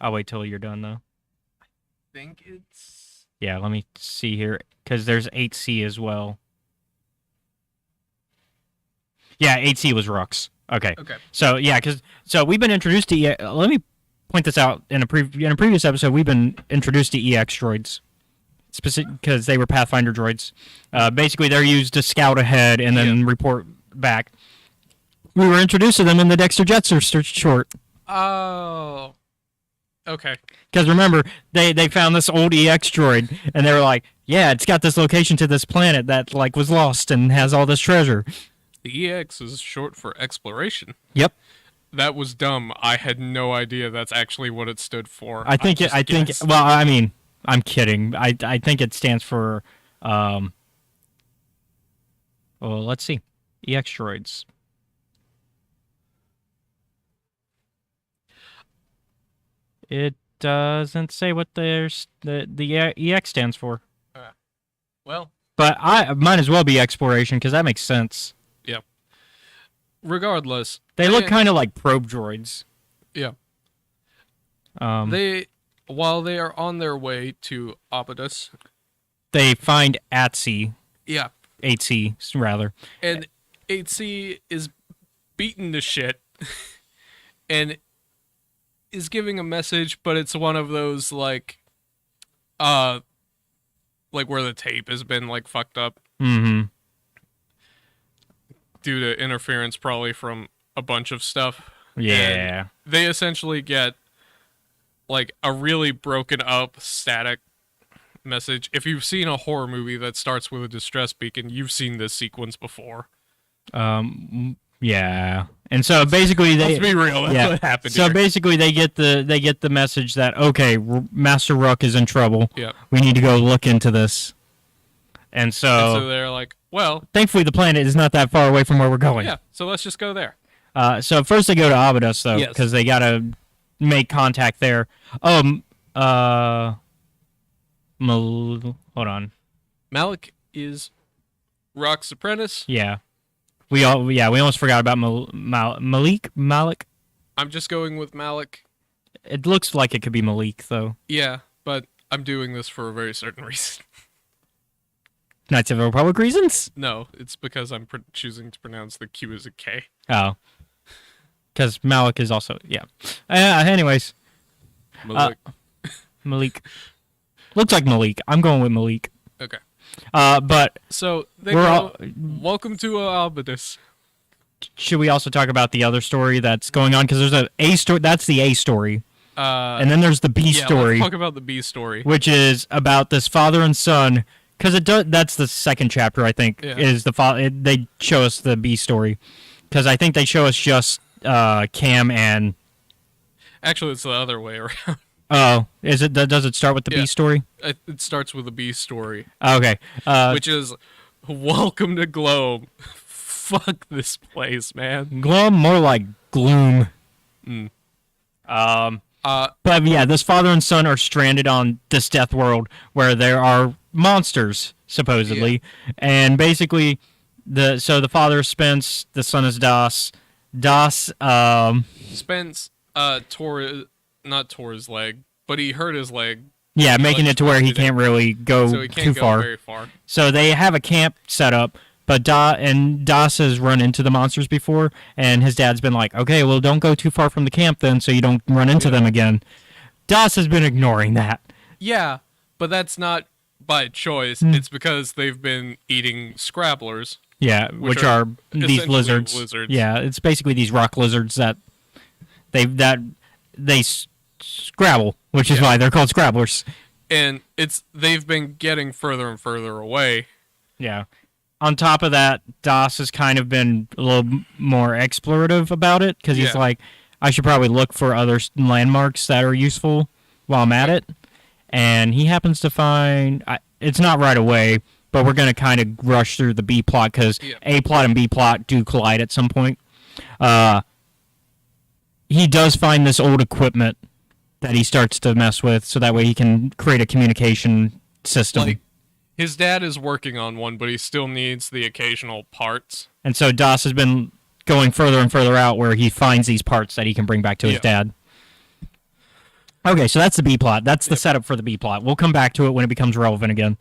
I'll wait till you're done, though. I think it's... Yeah, let me see here, because there's 8C as well. Yeah, 8C was Rux. Okay. So, yeah, so we've been introduced to EX... Let me point this out. In a previous episode, we've been introduced to EX droids. Because they were Pathfinder droids. Basically, they're used to scout ahead and then report back. We were introduced to them in the Dexter Jetster short. Oh. Okay. Because remember, they found this old EX droid, and they were like, yeah, it's got this location to this planet that like was lost and has all this treasure. The EX is short for exploration. Yep. That was dumb. I had no idea that's actually what it stood for. I think, well, I mean... I'm kidding. I think it stands for, well, let's see. EX droids. It doesn't say what the EX stands for. Well. But I might as well be exploration, because that makes sense. Yeah. Regardless. They look kind of like probe droids. Yeah. While they are on their way to Abydus, they find ATC. Yeah. 8C, rather. And 8C is beaten to shit and is giving a message, but it's one of those, like where the tape has been, like, fucked up. Mm-hmm. Due to interference, probably, from a bunch of stuff. Yeah. And they essentially get like a really broken up static message. If you've seen a horror movie that starts with a distress beacon, you've seen this sequence before. Yeah. And so basically let's be real. That's what happened. So here. basically they get the message that, okay, Master Rook is in trouble. Yeah. We need to go look into this. And so they're like, well, thankfully the planet is not that far away from where we're going. Yeah. So let's just go there. So first they go to Abydus, though, because they got to make contact there. Hold on. Malik is Rock's apprentice. Yeah. We almost forgot about Malik. I'm just going with Malik. It looks like it could be Malik, though. Yeah, but I'm doing this for a very certain reason. Knights of the Republic reasons? No, it's because I'm choosing to pronounce the Q as a K. Oh. Because Malik is also, anyways. Malik. Malik. Looks like Malik. I'm going with Malik. Okay. But so they go, welcome to Abydus. Should we also talk about the other story that's going on? Because there's a story. That's the A story. And then there's the B story. Let's talk about the B story, which is about this father and son. Because that's the second chapter, I think. Yeah. Is the they show us the B story. Because I think they show us just Cam and. Actually, it's the other way around. Oh, is it? Does it start with the B story? It starts with the B story. Okay. Which is, welcome to Gloam. Fuck this place, man. Gloam, more like gloom. But yeah, this father and son are stranded on this death world where there are monsters, supposedly. And basically, the father is Spence, the son is Das. Das, Spence, not tore his leg, but he hurt his leg. Yeah, making it to where he can't really go too far. Very far. So they have a camp set up, but Das has run into the monsters before, and his dad's been like, okay, well, don't go too far from the camp then, so you don't run into them again. Das has been ignoring that. Yeah, but that's not by choice. It's because they've been eating scrabblers. Yeah, which are these lizards. Yeah, it's basically these rock lizards that they scrabble, which is why they're called scrabblers. And they've been getting further and further away. Yeah. On top of that, Das has kind of been a little more explorative about it, because he's like, I should probably look for other landmarks that are useful while I'm at it. And he happens to find, it's not right away, but we're going to kind of rush through the B plot because A plot and B plot do collide at some point. He does find this old equipment that he starts to mess with, so that way he can create a communication system. Like, his dad is working on one, but he still needs the occasional parts. And so Das has been going further and further out where he finds these parts that he can bring back to his dad. Okay, so that's the B plot. That's the setup for the B plot. We'll come back to it when it becomes relevant again.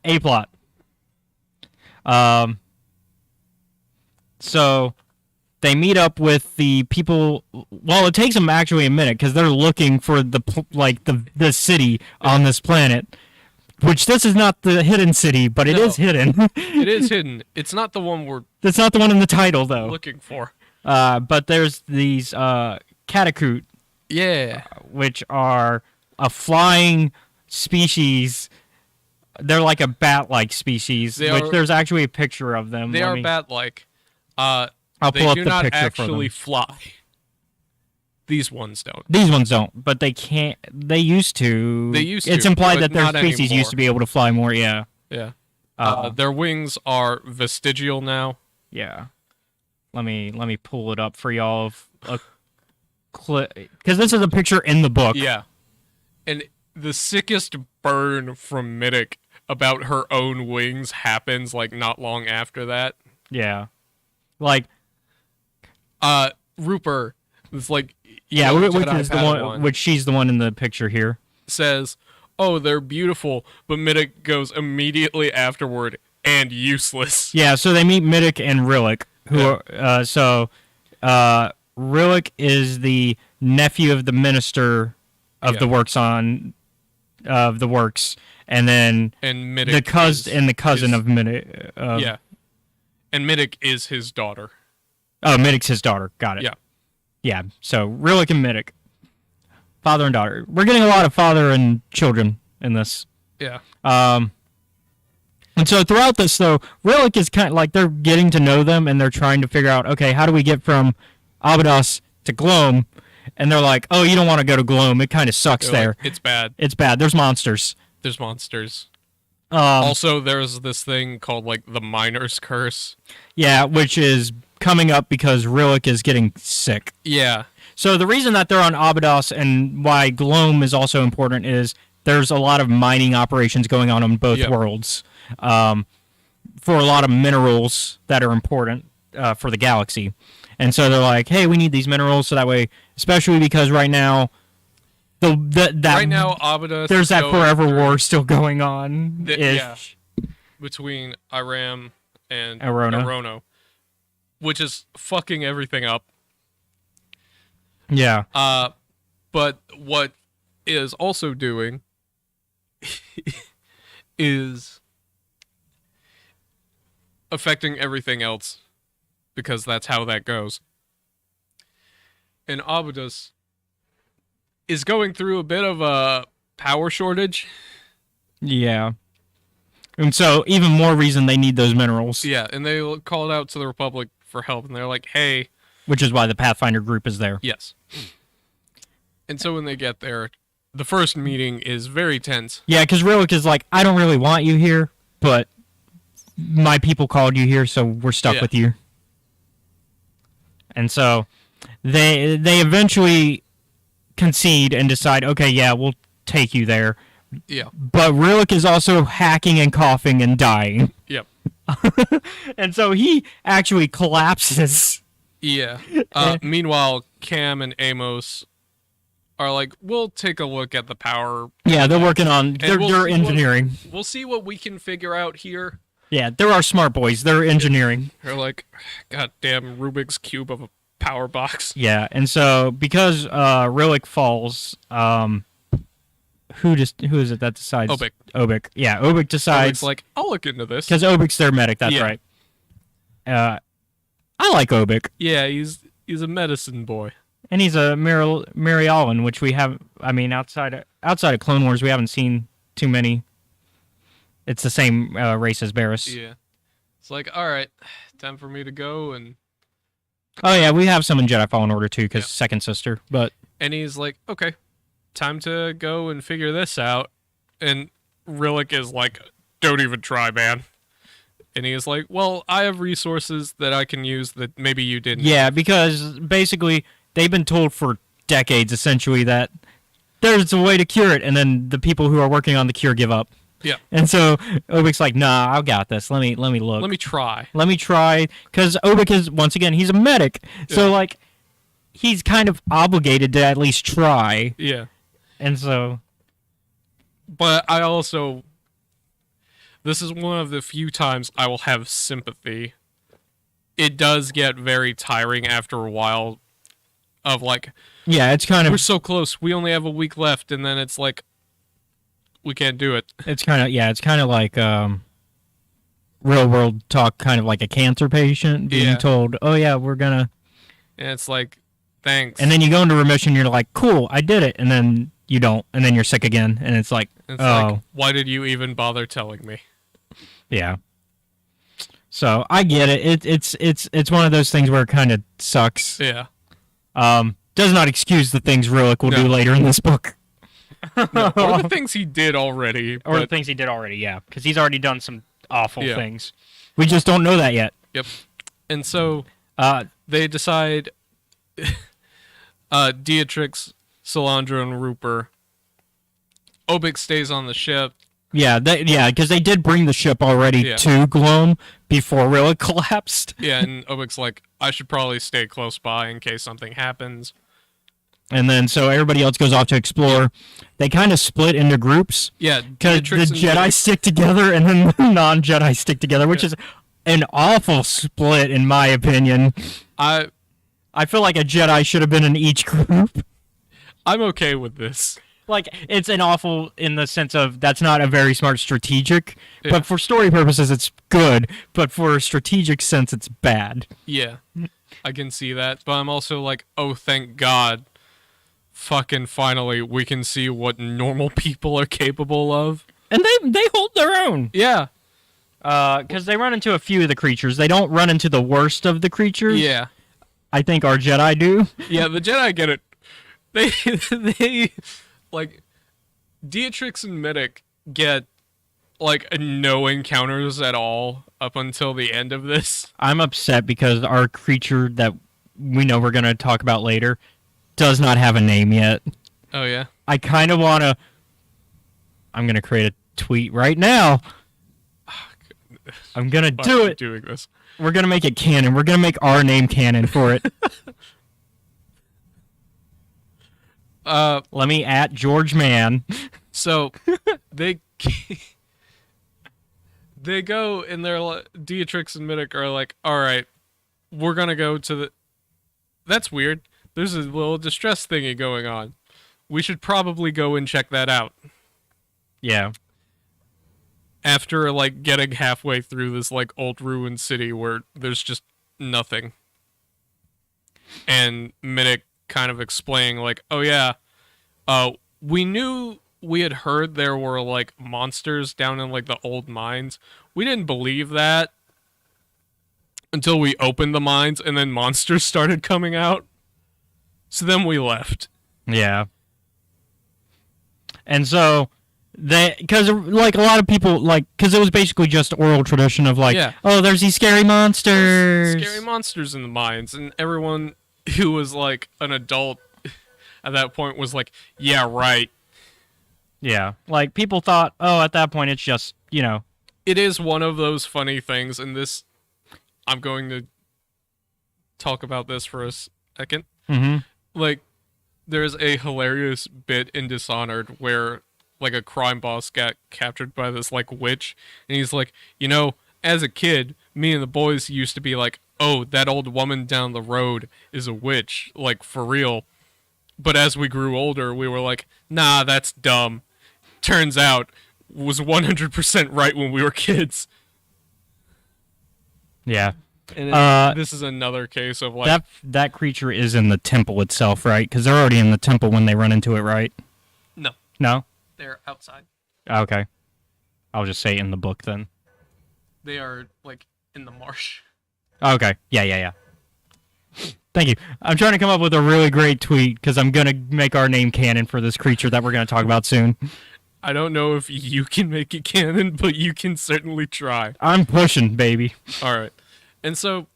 A plot. So they meet up with the people. Well, it takes them actually a minute because they're looking for the city on this planet. Which this is not the hidden city, but it is hidden. It is hidden. It's not the one we're. That's not the one in the title, though. Looking for. But there's these Catacute. Yeah. Which are a flying species. They're like a bat-like species, there's actually a picture of them. They are bat-like. I'll pull up the picture for them. They do not actually fly. These ones don't. These ones don't, but they can't. They used to. It's implied that their species anymore. Used to be able to fly more. Yeah. Yeah. Their wings are vestigial now. Yeah. Let me pull it up for y'all. Because this is a picture in the book. Yeah. And the sickest burn from Middick about her own wings happens like not long after that. Yeah. Like. Rupert. It's like. Yeah, which she's the one in the picture here. Says, "Oh, they're beautiful," but Middick goes immediately afterward and useless. Yeah, so they meet Middick and Rillick, who are Rillick is the nephew of the minister of the works, and then Middick the cousin of Middick. And Middick is his daughter. Oh, Middick's his daughter. Got it. Yeah. Yeah, so Rillick and Middick. Father and daughter. We're getting a lot of father and children in this. Yeah. And so throughout this, though, Rillick is kind of like they're getting to know them, and they're trying to figure out, okay, how do we get from Abydos to Gloam? And they're like, oh, you don't want to go to Gloam. It kind of sucks there. Like, it's bad. It's bad. There's monsters. Also, there's this thing called, like, the Miner's Curse. Yeah, which is coming up because Rillick is getting sick. Yeah. So the reason that they're on Abydos and why Gloam is also important is there's a lot of mining operations going on both worlds for a lot of minerals that are important for the galaxy. And so they're like, hey, we need these minerals so that way, especially because right now, right now, Abydos there's that forever war still going on. Between Iram and Arono. Which is fucking everything up. Yeah. But what is also doing is affecting everything else, because that's how that goes. And Abydos is going through a bit of a power shortage. Yeah. And so even more reason they need those minerals. Yeah, and they called out to the Republic for help, and they're like, hey. Which is why the Pathfinder group is there. Yes. And so when they get there, the first meeting is very tense. Yeah, because Rillick is like, I don't really want you here, but my people called you here, so we're stuck with you. And so they eventually concede and decide, okay, yeah, we'll take you there. Yeah. But Rillick is also hacking and coughing and dying. Yep. And so he actually collapses. Yeah. Meanwhile, Cam and Amos are like, we'll take a look at the power. Yeah, they're working on, they're engineering. We'll see what we can figure out here. Yeah, there are smart boys. They're engineering. They're like, goddamn Rubik's Cube of a power box. Yeah, and so because Rillick falls, who is it that decides? Obik. Yeah, Obik decides. Obik's like, I'll look into this. Because Obik's their medic, that's right. I like Obik. Yeah, he's a medicine boy. And he's a Marialan, which we have, I mean, outside of Clone Wars, we haven't seen too many. It's the same race as Barris. Yeah. It's like, all right, time for me to go and... Oh, yeah, we have some in Jedi Fallen Order, too, because second sister, but... And he's like, okay, time to go and figure this out. And Rillick is like don't even try, man. And he is like, well, I have resources that I can use that maybe you didn't. Yeah, because basically they've been told for decades, essentially, that there's a way to cure it, and then the people who are working on the cure give up. Yeah. And so Obik's like, nah, I got this. Let me look. Let me try. Because Obik is, once again, he's a medic. Yeah. So, like, he's kind of obligated to at least try. Yeah. And so... But I also... This is one of the few times I will have sympathy. It does get very tiring after a while of, like... Yeah, it's kind of... We're so close. We only have a week left, and then it's like... We can't do it. It's kind of like real world talk, kind of like a cancer patient being told, "Oh yeah, we're gonna." And it's like, thanks. And then you go into remission. You're like, "Cool, I did it," and then you don't, and then you're sick again, and it's like, like, why did you even bother telling me? Yeah. So I get it. It's one of those things where it kind of sucks. Yeah. Does not excuse the things Rillick will do later in this book. No, or the things he did already. Or the things he did already, yeah. Because he's already done some awful things. We just don't know that yet. Yep. And so they decide Dietrich, Solandra, and Rupert. Obik stays on the ship. Yeah, because they did bring the ship already to Gloam before Rillick collapsed. Yeah, and Obik's like, I should probably stay close by in case something happens. And then, so everybody else goes off to explore. They kind of split into groups. Yeah. Because the Jedi stick together and then the non-Jedi stick together, which is an awful split, in my opinion. I feel like a Jedi should have been in each group. I'm okay with this. Like, it's an awful in the sense of that's not a very smart strategic, but for story purposes, it's good. But for a strategic sense, it's bad. Yeah. I can see that. But I'm also like, oh, thank God. Fucking finally, we can see what normal people are capable of. And they hold their own. Yeah. Because they run into a few of the creatures. They don't run into the worst of the creatures. Yeah. I think our Jedi do. Yeah, the Jedi get it. They like, Dietrich and Midic get, like, no encounters at all up until the end of this. I'm upset because our creature that we know we're going to talk about later does not have a name yet. Oh, yeah? I kind of want to... I'm going to create a tweet right now. I'm going to do it. Doing this. We're going to make it canon. We're going to make our name canon for it. Let me @ George Mann. So, they go and they're Dietrich and Midic are like, all right, we're going to go to the... That's weird. There's a little distress thingy going on. We should probably go and check that out. Yeah. After, like, getting halfway through this, like, old ruined city where there's just nothing. And Midic kind of explaining, like, oh, yeah, we knew we had heard there were, like, monsters down in, like, the old mines. We didn't believe that until we opened the mines and then monsters started coming out. So then we left. Yeah. And so, because, like, a lot of people, like, because it was basically just oral tradition of, like, oh, there's these scary monsters. There's scary monsters in the mines. And everyone who was, like, an adult at that point was like, yeah, right. Yeah. Like, people thought, oh, at that point, it's just, you know. It is one of those funny things, and this, I'm going to talk about this for a second. Mm-hmm. Like, there's a hilarious bit in Dishonored where, like, a crime boss got captured by this, like, witch, and he's like, you know, as a kid, me and the boys used to be like, oh, that old woman down the road is a witch, like, for real. But as we grew older, we were like, nah, that's dumb. Turns out, was 100% right when we were kids. Yeah. And this is another case of, like... That creature is in the temple itself, right? Because they're already in the temple when they run into it, right? No. No? They're outside. Okay. I'll just say in the book, then. They are, like, in the marsh. Okay. Yeah. Thank you. I'm trying to come up with a really great tweet, because I'm going to make our name canon for this creature that we're going to talk about soon. I don't know if you can make it canon, but you can certainly try. I'm pushing, baby. All right. And so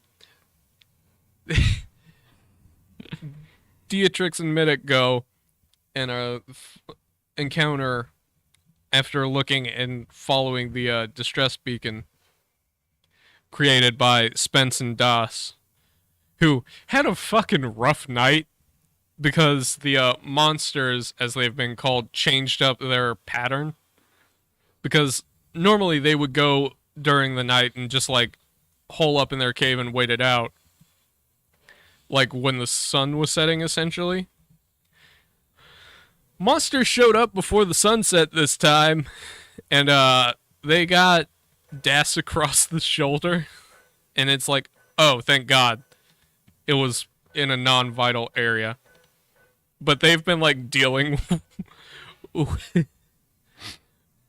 Dietrich and Middick go and encounter, after looking and following the distress beacon created by Spence and Das, who had a fucking rough night because the monsters, as they've been called, changed up their pattern. Because normally they would go during the night and just, like, hole up in their cave and wait it out. Like, when the sun was setting, essentially. Monsters showed up before the sunset this time, and they got Das across the shoulder, and it's like, oh, thank God. It was in a non-vital area. But they've been, like, dealing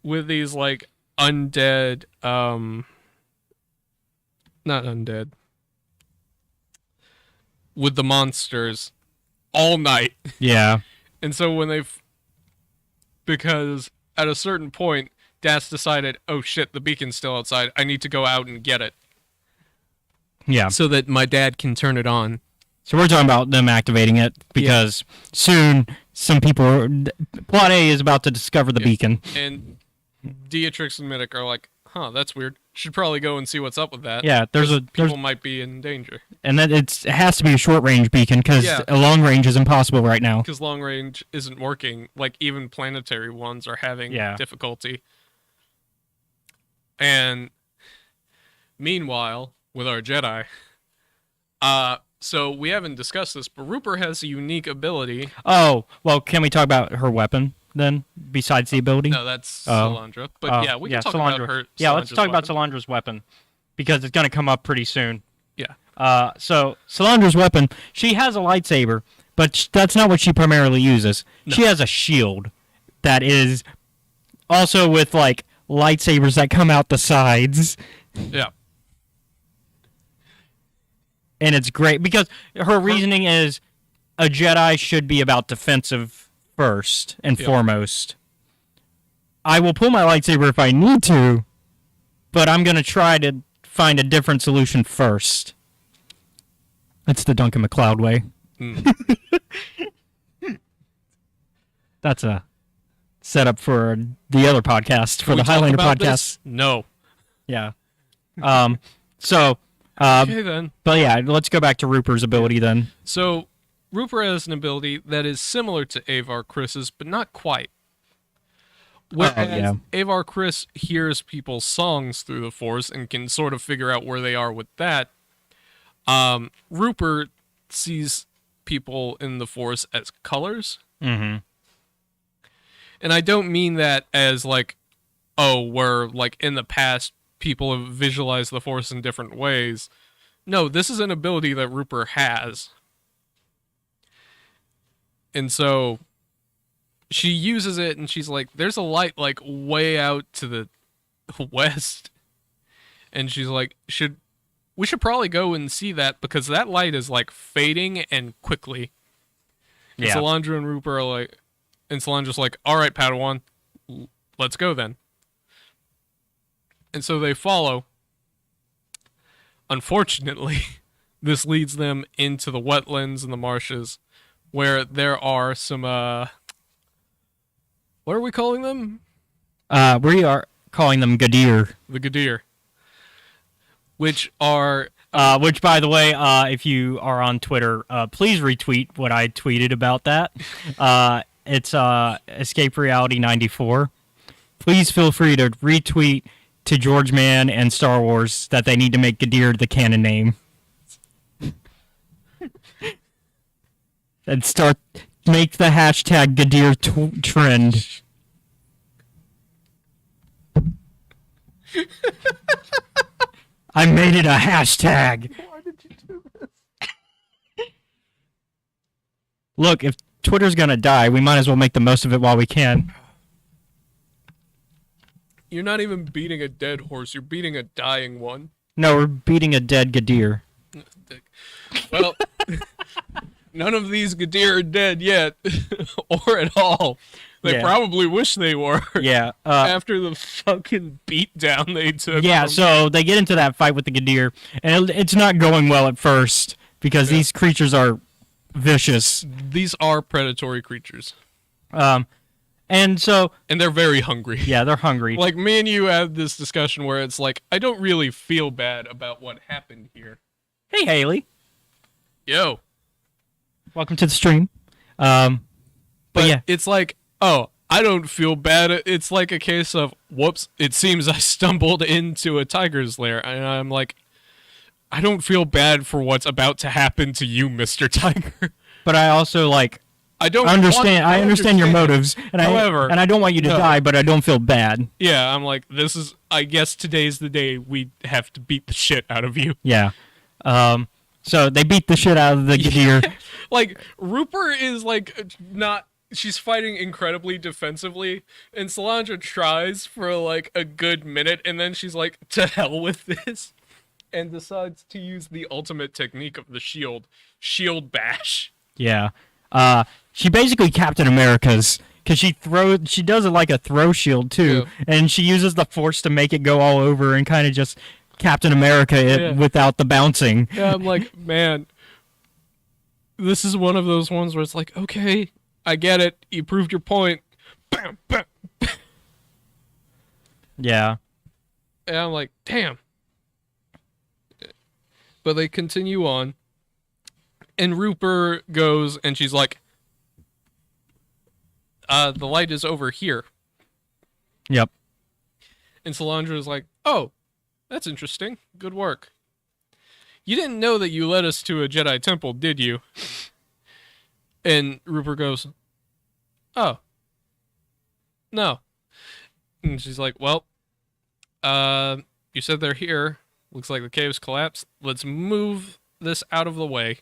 with these, like, undead, not undead, with the monsters all night. Yeah. And so when because at a certain point, Das decided, oh shit, the beacon's still outside. I need to go out and get it. Yeah. So that my dad can turn it on. So we're talking about them activating it because soon some people, Plot A is about to discover the beacon. And Dietrich and Middick are like, huh, that's weird. Should probably go and see what's up with that. Yeah, people might be in danger. And that it has to be a short range beacon because a long range is impossible right now. Because long range isn't working. Like, even planetary ones are having difficulty. And meanwhile, with our Jedi, so we haven't discussed this, but Rupert has a unique ability. Oh, well, can we talk about her weapon then, besides the ability? No, that's Salandra. But we can talk about her. Yeah, let's talk about Salandra's weapon, because it's going to come up pretty soon. Yeah. So Salandra's weapon, she has a lightsaber, but that's not what she primarily uses. No. She has a shield that is also with, like, lightsabers that come out the sides. Yeah. And it's great because her reasoning is a Jedi should be about defensive first and foremost. I will pull my lightsaber if I need to, but I'm going to try to find a different solution first. That's the Duncan MacLeod way. That's a setup for the other podcast, for the Highlander podcast. This? No. Yeah. Okay, then. But yeah, let's go back to Rupert's ability then. So, Rupert has an ability that is similar to Avar Chris's, but not quite. Whereas Avar Chris hears people's songs through the Force and can sort of figure out where they are with that, Rupert sees people in the Force as colors. Mm-hmm. And I don't mean that as, like, oh, where, like, in the past, people have visualized the Force in different ways. No, this is an ability that Rupert has. And so she uses it and she's like, there's a light, like, way out to the west. And she's like, we should probably go and see that because that light is, like, fading and quickly. And Salandra and Rupert are like, and Salandra's like, all right, Padawan, let's go then. And so they follow. Unfortunately, this leads them into the wetlands and the marshes where there are some, what are we calling them? We are calling them Gadir. The Gadir. Which are... which, by the way, if you are on Twitter, please retweet what I tweeted about that. It's Escape Reality 94. Please feel free to retweet to George Mann and Star Wars that they need to make Gadir the canon name. And make the hashtag Gadir trend. I made it a hashtag. Why did you do this? Look, if Twitter's gonna die, we might as well make the most of it while we can. You're not even beating a dead horse, you're beating a dying one. No, we're beating a dead Gadir. Well, none of these Gadir are dead yet, or at all. They probably wish they were. Yeah. After the fucking beatdown they took. Yeah, so they get into that fight with the Gadir, and it's not going well at first because these creatures are vicious. These are predatory creatures. And they're very hungry. Yeah, they're hungry. Like, me and you had this discussion where it's like, I don't really feel bad about what happened here. Hey, Haley. Yo. Welcome to the stream. But yeah. It's like, oh, I don't feel bad. It's like a case of, whoops, it seems I stumbled into a tiger's lair. And I'm like, I don't feel bad for what's about to happen to you, Mr. Tiger. But I also, like, I understand your motives, and I don't want you to die, but I don't feel bad. Yeah, I'm like, I guess today's the day we have to beat the shit out of you. Yeah. So they beat the shit out of the Gadir. Like, Rupert is, like, she's fighting incredibly defensively, and Solandra tries for, like, a good minute, and then she's like, to hell with this, and decides to use the ultimate technique of the shield bash. Yeah. She basically Captain America's, because she does it like a throw shield too, and she uses the force to make it go all over and kind of just Captain America it without the bouncing. Yeah, I'm like, man, this is one of those ones where it's like, okay, I get it, you proved your point. Bam, bam. Yeah. And I'm like, damn. But they continue on, and Rupert goes, and she's like, the light is over here. Yep. And Solandra is like, oh, that's interesting. Good work. You didn't know that you led us to a Jedi temple, did you? And Rupert goes, oh, no. And she's like, well, you said they're here. Looks like the cave's collapsed. Let's move this out of the way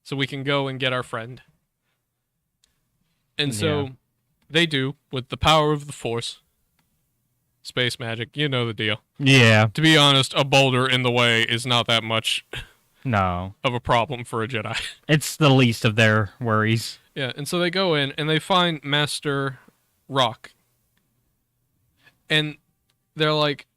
so we can go and get our friend. And so they do, with the power of the Force. Space magic, you know the deal. Yeah. To be honest, a boulder in the way is not that much of a problem for a Jedi. It's the least of their worries. Yeah, and so they go in, and they find Master Rock. And they're like...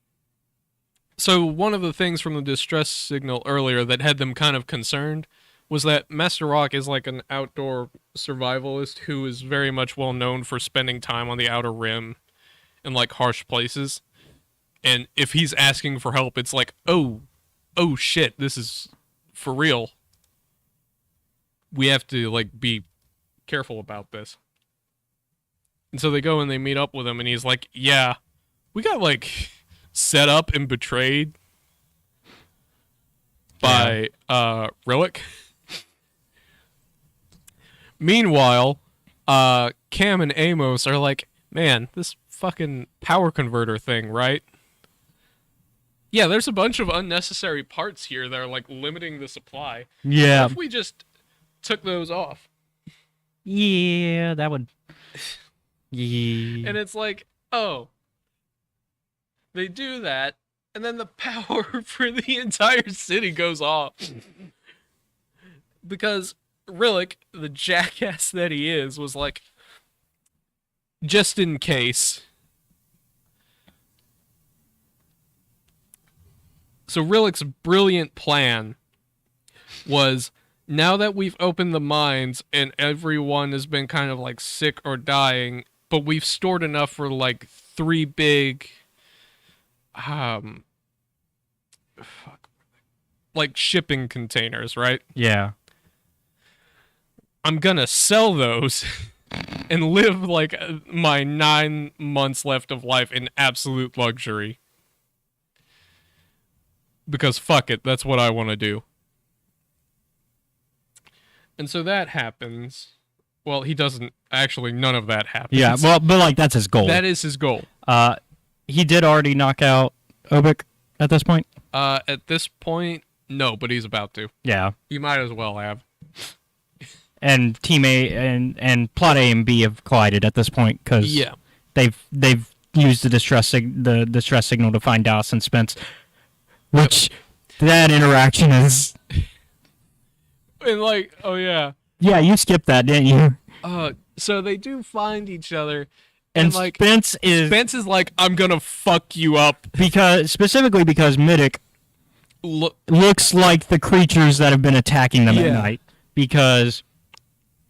So one of the things from the distress signal earlier that had them kind of concerned was that Master Rock is like an outdoor survivalist who is very much well known for spending time on the Outer Rim in like harsh places. And if he's asking for help, it's like, oh shit, this is for real. We have to like be careful about this. And so they go and they meet up with him, and he's like, yeah, we got like set up and betrayed by Rillick. Meanwhile, Cam and Amos are like, man, this fucking power converter thing, right? Yeah, there's a bunch of unnecessary parts here that are like limiting the supply. Yeah. What if we just took those off? Yeah, that would... Yeah. And it's like, oh, they do that, and then the power for the entire city goes off. Because Rillick, the jackass that he is, was like, just in case. So Rillick's brilliant plan was, now that we've opened the mines and everyone has been kind of like sick or dying, but we've stored enough for like 3 big like shipping containers, right? Yeah. I'm gonna sell those and live like my 9 months left of life in absolute luxury. Because fuck it, that's what I want to do. And so that happens. Well, he doesn't. Actually, none of that happens. Yeah, well, but like that's his goal. That is his goal. He did already knock out Obik at this point? At this point, no, but he's about to. Yeah. He might as well have. And Team A and Plot A and B have collided at this point because they've used the distress signal to find Dallas and Spence, which that interaction is. And like, oh yeah. Yeah, you skipped that, didn't you? So they do find each other. And like Spence is like, I'm gonna fuck you up. Specifically because Middick looks like the creatures that have been attacking them at night. Because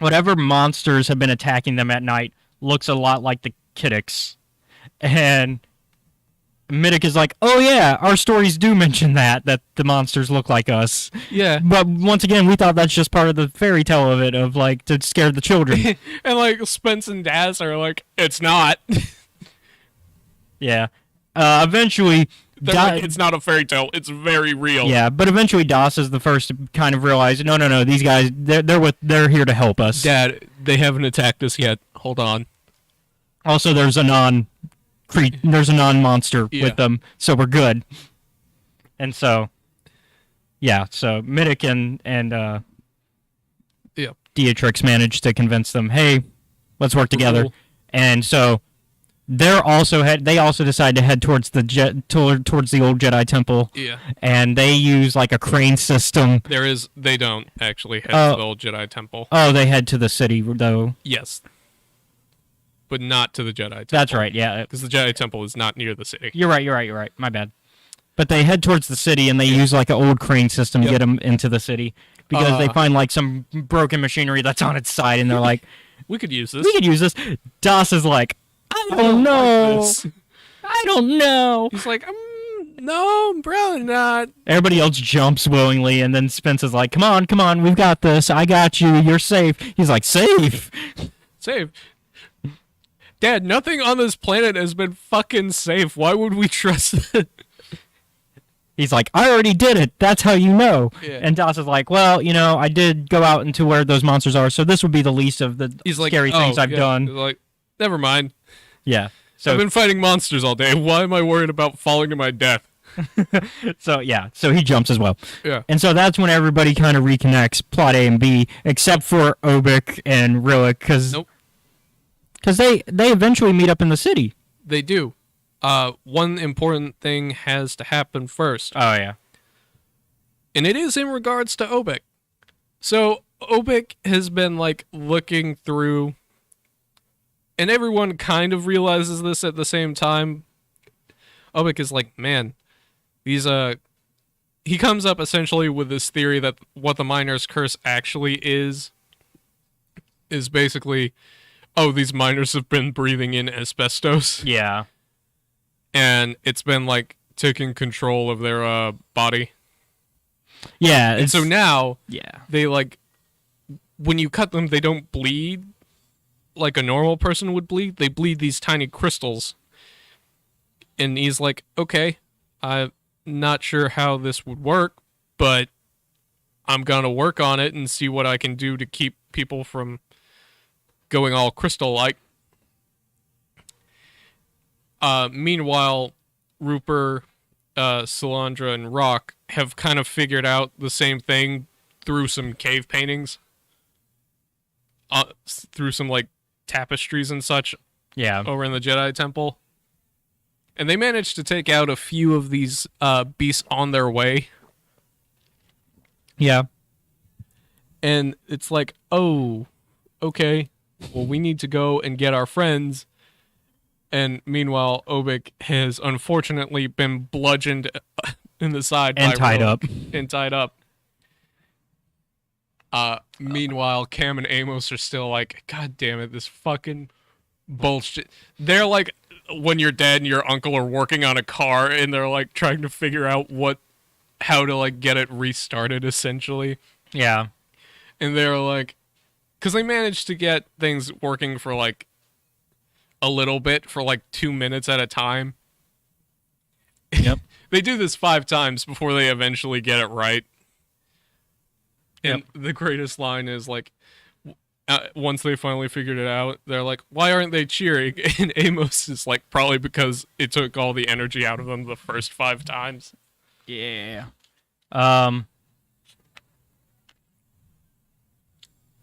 whatever monsters have been attacking them at night looks a lot like the Kiddics. And Middick is like, oh yeah, our stories do mention that the monsters look like us. Yeah. But once again, we thought that's just part of the fairy tale of it, of like, to scare the children. And like, Spence and Daz are like, it's not. Yeah. Eventually... Like, it's not a fairy tale, it's very real. Yeah, but eventually Das is the first to kind of realize, no, these guys, they're here to help us. Dad, they haven't attacked us yet. Hold on. Also, there's a non-monster with them, so we're good. And so, yeah, so Middick and Dietrich managed to convince them, hey, let's work together. Cool. And so they also decide to head towards the towards the old Jedi Temple. Yeah. And they use like a crane system. They don't actually head to the old Jedi Temple. Oh, they head to the city though. Yes. But not to the Jedi Temple. That's right, yeah. Because the Jedi Temple is not near the city. You're right. My bad. But they head towards the city, and they use like an old crane system to get them into the city. Because they find like some broken machinery that's on its side, and they're like, we could use this. Das is like, I don't know. I don't know. He's like, no, I'm probably not. Everybody else jumps willingly, and then Spence is like, come on, we've got this. I got you. You're safe. He's like, safe. Safe. Dad, nothing on this planet has been fucking safe. Why would we trust it? He's like, I already did it. That's how you know. Yeah. And Das is like, well, I did go out into where those monsters are, so this would be the least of the scary things I've done. He's like, never mind. Yeah. So I've been fighting monsters all day. Why am I worried about falling to my death? So he jumps as well. Yeah. And so that's when everybody kind of reconnects, plot A and B, except for Obik and Rillick, because they eventually meet up in the city. They do. One important thing has to happen first. Oh, yeah. And it is in regards to Obik. So Obik has been like looking through, and everyone kind of realizes this at the same time. Obik is like, man, these he comes up essentially with this theory that what the Miner's Curse actually is basically, these miners have been breathing in asbestos. Yeah. And it's been like taking control of their body. Yeah. And so now, yeah, they like, when you cut them, they don't bleed like a normal person would bleed. They bleed these tiny crystals. And he's like, okay, I'm not sure how this would work, but I'm gonna work on it and see what I can do to keep people from going all crystal-like. Meanwhile, Rupert, Salandra, and Rock have kind of figured out the same thing through some cave paintings. Through some, like, tapestries and such. Yeah. Over in the Jedi Temple. And they managed to take out a few of these beasts on their way. Yeah. And it's like, oh, okay. Well, we need to go and get our friends. And meanwhile, Obik has unfortunately been bludgeoned in the side and by tied rope. up. And tied up. Meanwhile, Cam and Amos are still like, God damn it, this fucking bullshit. They're like when your dad and your uncle are working on a car and they're like trying to figure out how to like get it restarted essentially. Yeah. And they're like, because they managed to get things working for like a little bit for like 2 minutes at a time. Yep. They do this 5 times before they eventually get it right. And the greatest line is like, once they finally figured it out, they're like, why aren't they cheering? And Amos is like, probably because it took all the energy out of them the first 5 times. Yeah.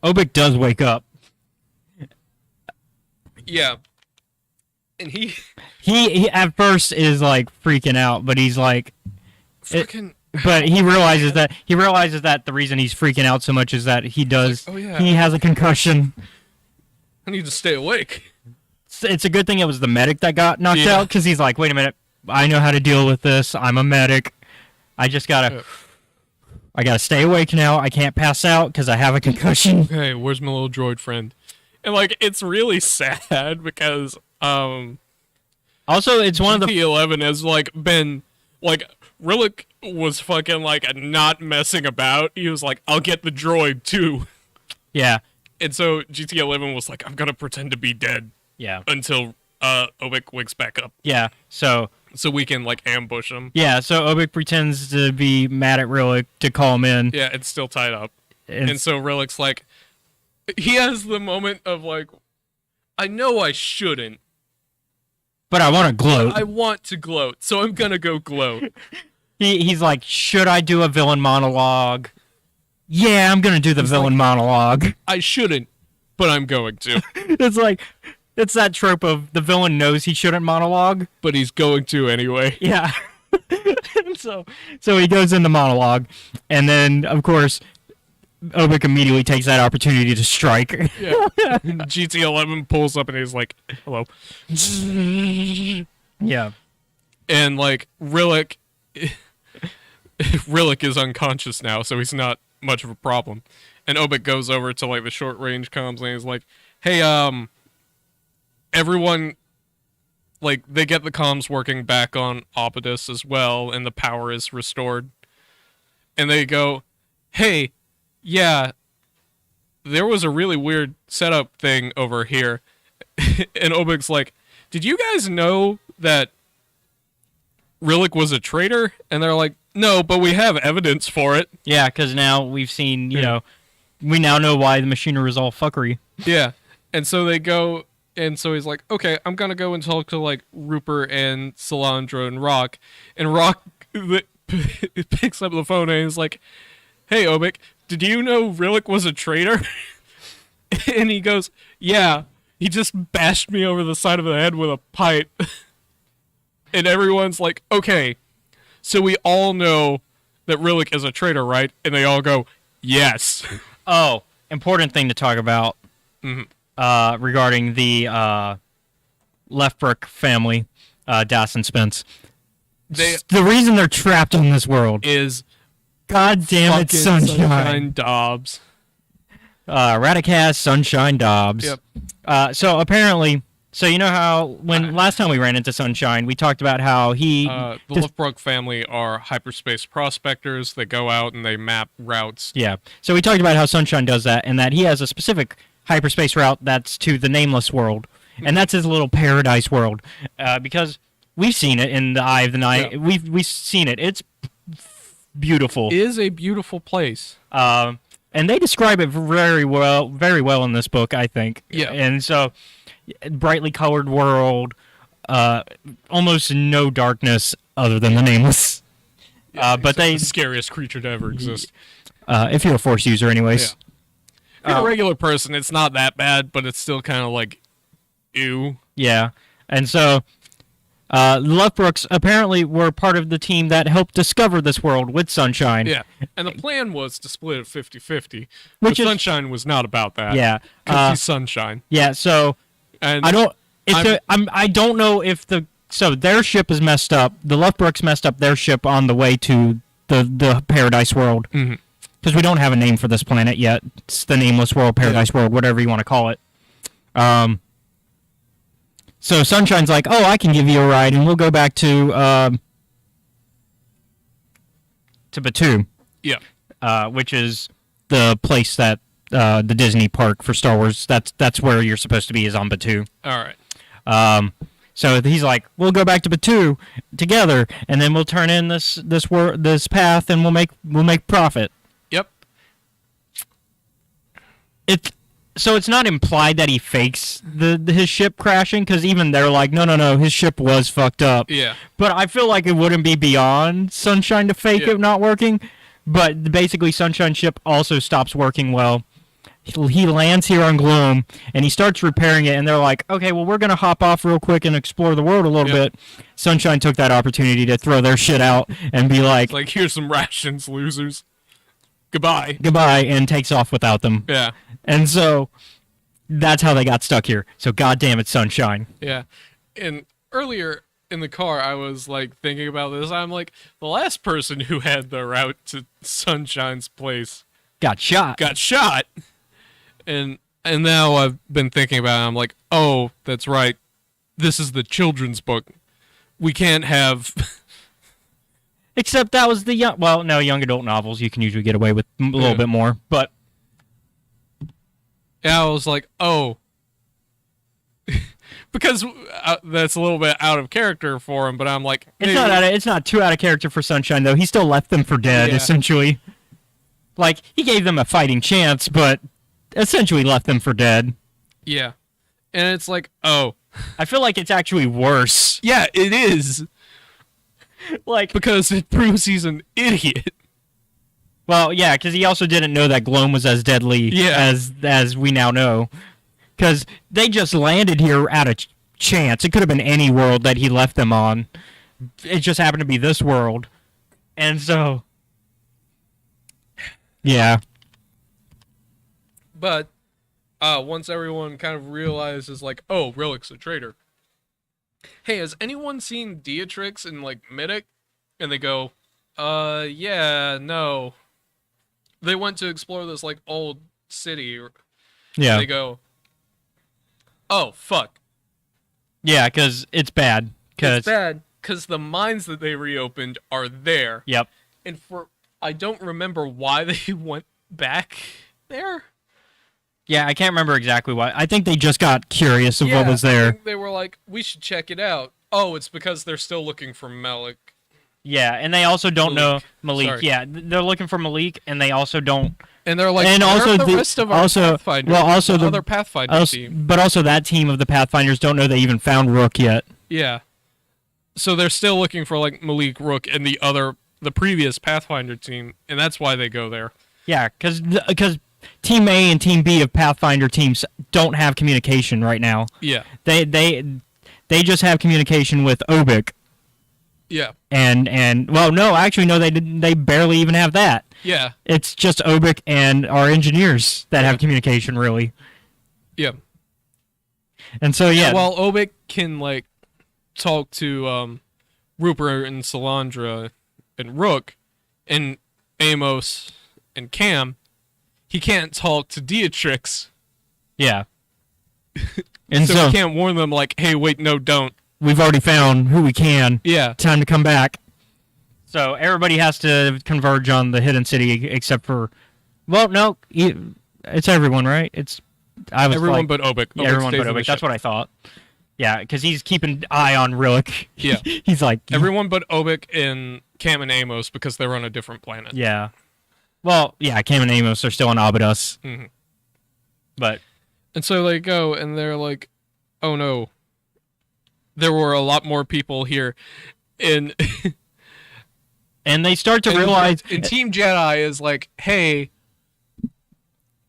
Obik does wake up. Yeah. And he at first is like freaking out, but he's like, but he realizes that the reason he's freaking out so much is that he has a concussion. I need to stay awake. It's a good thing it was the medic that got knocked out, because he's like, wait a minute, I know how to deal with this. I'm a medic. I just gotta stay awake now. I can't pass out because I have a concussion. Okay, where's my little droid friend? And like, it's really sad because also it's one of the GT11 has like been like Rillick was fucking like not messing about. He was like, I'll get the droid too. Yeah. And so GT11 was like, I'm gonna pretend to be dead. Yeah. Until Obik wakes back up. Yeah. So we can like ambush him. Yeah. So Obik pretends to be mad at Rillick to call him in. Yeah, it's still tied up. And so Rillick's like, he has the moment of like, I know I shouldn't, but I want to gloat. I want to gloat, so I'm gonna go gloat. He's like, should I do a villain monologue? Yeah, I'm gonna do the villain monologue. I shouldn't, but I'm going to. It's like, it's that trope of the villain knows he shouldn't monologue, but he's going to anyway. Yeah. so he goes into monologue, and then of course Obik immediately takes that opportunity to strike. Yeah. GT11 pulls up and he's like, hello. Yeah. And like Rillick is unconscious now, so he's not much of a problem. And Obik goes over to like the short range comms and he's like, hey, everyone, like, they get the comms working back on Opidus as well, and the power is restored. And they go, hey, yeah, there was a really weird setup thing over here. And Obik's like, did you guys know that Rillick was a traitor? And they're like, no, but we have evidence for it. Yeah, because now we've seen, you know, we now know why the machinery was all fuckery. Yeah. And so they go, and so he's like, okay, I'm going to go and talk to, like, Rupert and Salandra and Rock. And Rock picks up the phone and he's like, hey, Obik, did you know Rillick was a traitor? And he goes, yeah, he just bashed me over the side of the head with a pipe. And everyone's like, okay, so we all know that Rillick is a traitor, right? And they all go, yes. Oh, important thing to talk about. Regarding the Lefbrook family, Das and Spence. The reason they're trapped in this world is, God damn it, Sunshine Dobbs. Radicast, Sunshine Dobbs. Yep. So apparently, so you know how when last time we ran into Sunshine, we talked about how he... the Lefbrook family are hyperspace prospectors. They go out and they map routes. Yeah. So we talked about how Sunshine does that, and that he has a specific hyperspace route that's to the Nameless world, and that's his little paradise world, because we've seen it in the Eye of the Night. Yeah. We've seen it. It's beautiful. It is a beautiful place. And they describe it very well in this book, I think. Yeah. And so, brightly colored world, almost no darkness other than the Nameless. Yeah, but the scariest creature to ever exist. If you're a Force user, anyways. Yeah. If you're a regular person, it's not that bad, but it's still kind of like, ew. Yeah. And so, the Lefbrooks apparently were part of the team that helped discover this world with Sunshine. Yeah. And the plan was to split it 50-50. But Sunshine was not about that. Yeah. Because he's Sunshine. Yeah, so and I don't know if so their ship is messed up. The Lefbrooks messed up their ship on the way to the Paradise World. Mm-hmm. Because we don't have a name for this planet yet. It's the Nameless World, Paradise World, whatever you want to call it. So Sunshine's like, oh, I can give you a ride, and we'll go back to Batuu. Yeah. Which is the place that the Disney park for Star Wars. That's where you're supposed to be, is on Batuu. All right. So he's like, we'll go back to Batuu together, and then we'll turn in this path, and we'll make profit. Yep. So it's not implied that he fakes his ship crashing, because even they're like, no, his ship was fucked up. Yeah. But I feel like it wouldn't be beyond Sunshine to fake it not working. But basically, Sunshine's ship also stops working well. He lands here on Gloom, and he starts repairing it, and they're like, okay, well, we're going to hop off real quick and explore the world a little bit. Sunshine took that opportunity to throw their shit out and be like... It's like, here's some rations, losers. Goodbye. Goodbye, and takes off without them. Yeah. And so that's how they got stuck here. So goddamn it, Sunshine. Yeah. And earlier in the car, I was like thinking about this. I'm like, the last person who had the route to Sunshine's place got shot. And now I've been thinking about it. I'm like, oh, that's right. This is the children's book. We can't have... Except that was the young... Well, no, young adult novels you can usually get away with a little bit more, but... Yeah, I was like, oh... because that's a little bit out of character for him, but I'm like... It's not too out of character for Sunshine, though. He still left them for dead, essentially. Like, he gave them a fighting chance, but essentially left them for dead. Yeah. And it's like, oh... I feel like it's actually worse. Yeah, it is. Like, because it proves he's an idiot. Well, yeah, because he also didn't know that Gloam was as deadly as we now know. Because they just landed here at a chance. It could have been any world that he left them on. It just happened to be this world. And so... Yeah. But... once everyone kind of realizes, like, oh, Relic's a traitor. Hey, has anyone seen Beatrix and, like, Middick? And they go, yeah, no. They went to explore this, like, old city. Yeah. They go, oh, fuck. Yeah, because it's bad. It's bad, because the mines that they reopened are there. Yep. And I don't remember why they went back there. Yeah, I can't remember exactly why. I think they just got curious of what was there. I think they were like, we should check it out. Oh, it's because they're still looking for Malik. Yeah, and they also don't know Malik. Sorry. Yeah, they're looking for Malik, and they also don't. And they're like, and also the rest of our Pathfinders, the other Pathfinder team. But also that team of the Pathfinders don't know they even found Rook yet. Yeah. So they're still looking for like Malik, Rook, and the previous Pathfinder team, and that's why they go there. Yeah, because Team A and Team B of Pathfinder teams don't have communication right now. Yeah. They just have communication with Obik. Yeah. And well, no, actually, no, they barely even have that. Yeah. It's just Obik and our engineers that have communication, really. Yeah. And so, yeah. Well, Obik can, like, talk to Rupert and Salandra and Rook and Amos and Cam. He can't talk to Beatrix. Yeah. And so he can't warn them, like, hey, wait, no, don't. We've already found who we can. Yeah. Time to come back. So everybody has to converge on the hidden city except for... Well, no, it's everyone, right? Everyone but Obik. Yeah, everyone but Obik. That's what I thought. Yeah, because he's keeping an eye on Rillick. Yeah. He's like... Everyone but Obik and Cam and Amos because they're on a different planet. Yeah. Well, yeah, Cam and Amos are still on Abydos. Mm-hmm. But... And so they go, and they're like, oh no. There were a lot more people here. And and they start to realize... And Team Jedi is like, hey...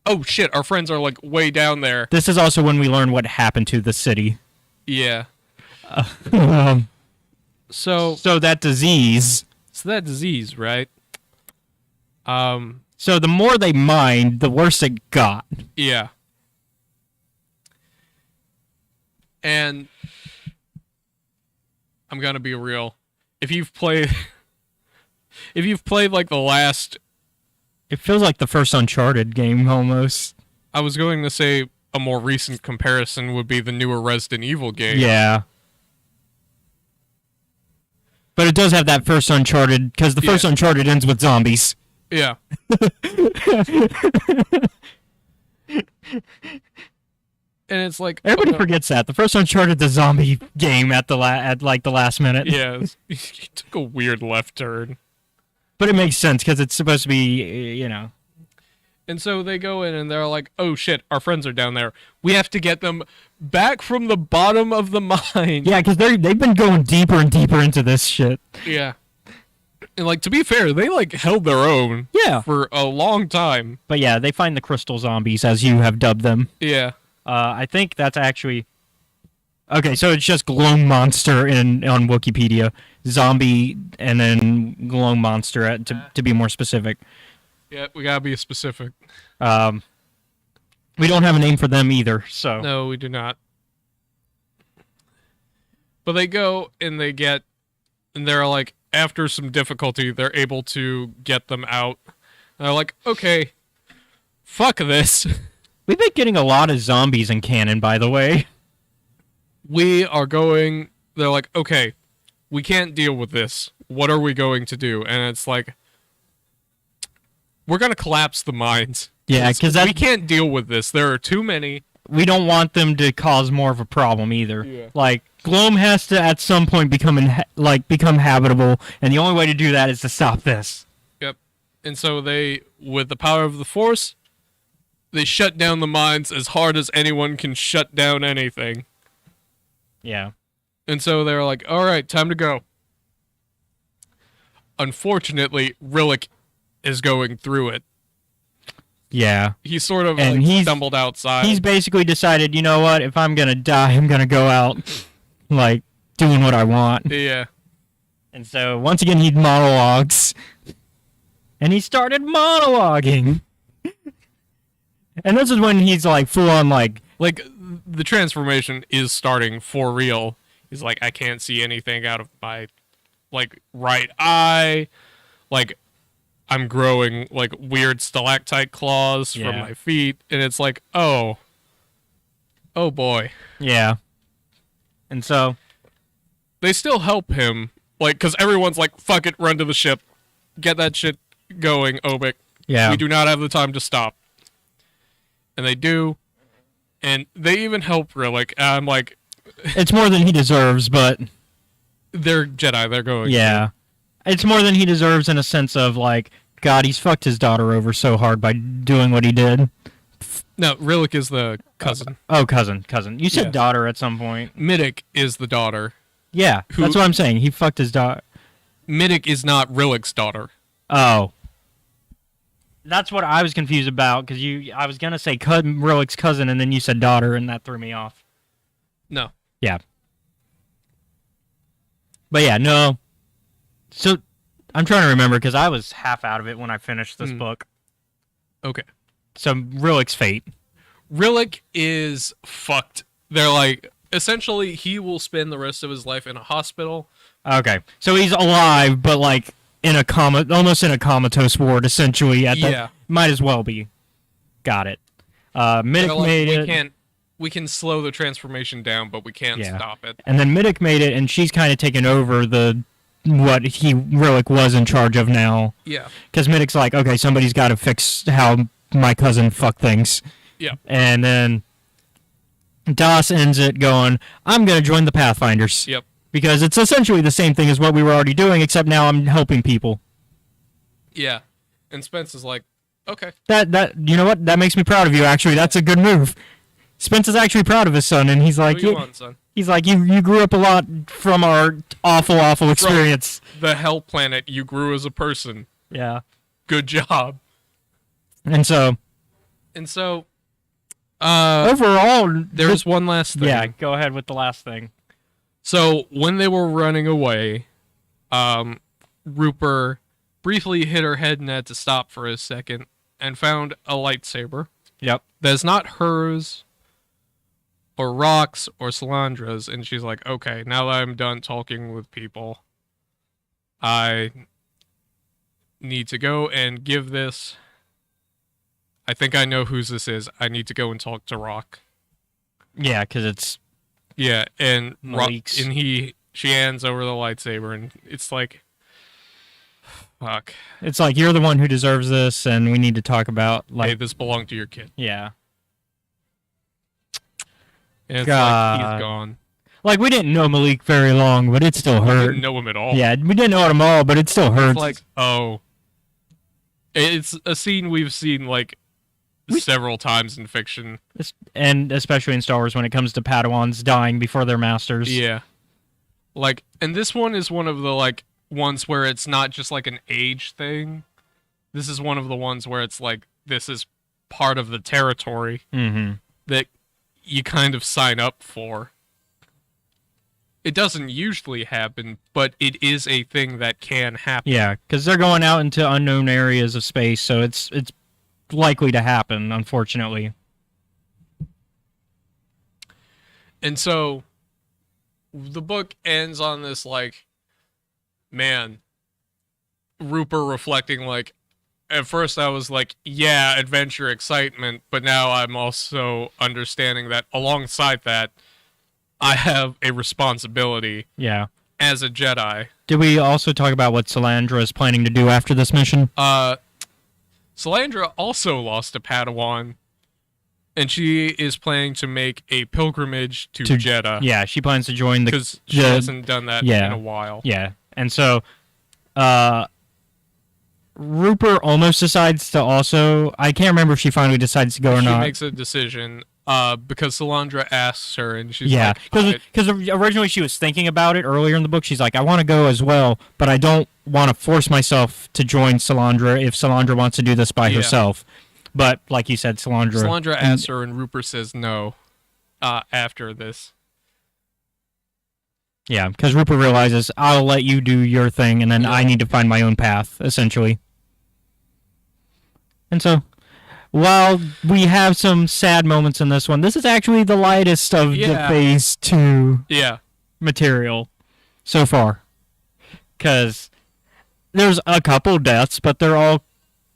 Oh shit, our friends are like way down there. This is also when we learn what happened to the city. Yeah. So that disease... So that disease, right? So the more they mined, the worse it got. Yeah. And I'm gonna be real. If you've played like the last... It feels like the first Uncharted game, almost. I was going to say a more recent comparison would be the newer Resident Evil game. Yeah. But it does have that first Uncharted, because the first Uncharted ends with zombies. Yeah. And it's like... Everybody forgets that. The first Uncharted, the zombie game at the last minute. Yeah, he took a weird left turn. But it makes sense, because it's supposed to be, you know... And so they go in and they're like, oh shit, our friends are down there. We have to get them back from the bottom of the mine. Yeah, because they've been going deeper and deeper into this shit. Yeah. And like, to be fair, they like held their own. Yeah. For a long time. But yeah, they find the crystal zombies, as you have dubbed them. Yeah. I think that's actually... Okay, so it's just Gloam Monster on Wikipedia. Zombie and then Gloam Monster, to be more specific. Yeah, we gotta be specific. We don't have a name for them either, so... No, we do not. But they go, and they're like, after some difficulty, they're able to get them out. And they're like, okay, fuck this. We've been getting a lot of zombies in canon, by the way. They're like, okay, we can't deal with this. What are we going to do? And it's like, we're going to collapse the mines. Yeah, because we can't deal with this. There are too many. We don't want them to cause more of a problem either. Yeah. Like, Gloam has to, at some point, become habitable, and the only way to do that is to stop this. Yep. And so they, with the power of the Force, they shut down the mines as hard as anyone can shut down anything. Yeah. And so they're like, all right, time to go. Unfortunately, Rillick is going through it. Yeah. He sort of stumbled outside. He's basically decided, you know what, if I'm going to die, I'm going to go out, like, doing what I want. Yeah. And so, once again, he monologues. And he started monologuing. And this is when he's, like, full on, like... Like, the transformation is starting for real. He's like, I can't see anything out of my, like, right eye. Like, I'm growing, like, weird stalactite claws from my feet. And it's like, oh boy. Yeah. And so... They still help him. Like, because everyone's like, fuck it, run to the ship. Get that shit going, Obik. Yeah. We do not have the time to stop. And they do. And they even help Rillick. I'm like... It's more than he deserves, but... They're Jedi, they're going... Yeah. It's more than he deserves in a sense of, like, God, he's fucked his daughter over so hard by doing what he did. No, Rillick is the cousin. Cousin. You said daughter at some point. Midik is the daughter. Yeah, that's what I'm saying. He fucked his daughter. Midik is not Rillick's daughter. Oh. That's what I was confused about, because I was going to say Rillick's cousin, and then you said daughter, and that threw me off. No. Yeah. But yeah, no. So, I'm trying to remember, because I was half out of it when I finished this book. Okay. So, Rillick's fate. Rillick is fucked. They're like, essentially, he will spend the rest of his life in a hospital. Okay. So, he's alive, but like, almost in a comatose ward, essentially. Might as well be. Got it. Midik made it. We can slow the transformation down, but we can't stop it. And then Midik made it, and she's kind of taken over what Rillick was in charge of now. Yeah. Because Middick's like, okay, somebody's got to fix how my cousin fucked things. Yeah. And then Das ends it going, I'm going to join the Pathfinders. Yep. Because it's essentially the same thing as what we were already doing, except now I'm helping people. Yeah. And Spence is like, okay. That you know what? That makes me proud of you, actually. That's a good move. Spence is actually proud of his son, and he's like, what do you want, son? He's like, you grew up a lot from our awful experience. From the hell planet, you grew as a person. Yeah. Good job. And so overall, there's one last thing. Yeah, go ahead with the last thing. So when they were running away, Rooper briefly hit her head net to stop for a second and found a lightsaber. Yep. That's not hers or Rock's or Solandra's, and she's like, okay, now that I'm done talking with people, I need to go and give this. I think I know whose this is. I need to go and talk to Rock. Yeah, because it's... Yeah, and Malik's. She hands over the lightsaber, and it's like, fuck. It's like, you're the one who deserves this, and we need to talk about, like... Hey, this belonged to your kid. Yeah. And it's like, he's gone. Like, we didn't know Malik very long, but it still hurt. We didn't know him at all. Yeah, we didn't know him all, but it still hurts. It's like, oh. It's a scene we've seen, like, several times in fiction. And especially in Star Wars when it comes to Padawans dying before their masters. Yeah. Like, and this one is one of the, like, ones where it's not just, like, an age thing. This is one of the ones where it's like, this is part of the territory that you kind of sign up for. It doesn't usually happen, but it is a thing that can happen. Yeah, because they're going out into unknown areas of space, so it's likely to happen, unfortunately. And so the book ends on this, like, man, Rupert reflecting, like, at first I was like, yeah, adventure, excitement, but now I'm also understanding that alongside that, I have a responsibility. Yeah. As a Jedi. Did we also talk about what Salandra is planning to do after this mission? Salandra also lost a Padawan, and she is planning to make a pilgrimage to Jeddah. Yeah, she plans to join because she hasn't done that in a while. Yeah, and so Rupert almost decides to also. I can't remember if she finally decides to go or not. She makes a decision. Because Salandra asks her, and she's like... Yeah, because originally she was thinking about it earlier in the book. She's like, I want to go as well, but I don't want to force myself to join Salandra if Salandra wants to do this by herself. But, like you said, Salandra asks her, and Rupert says no after this. Yeah, because Rupert realizes, I'll let you do your thing, and then I need to find my own path, essentially. And so... while we have some sad moments in this one, this is actually the lightest of the Phase 2 material so far. Because there's a couple deaths, but they're all,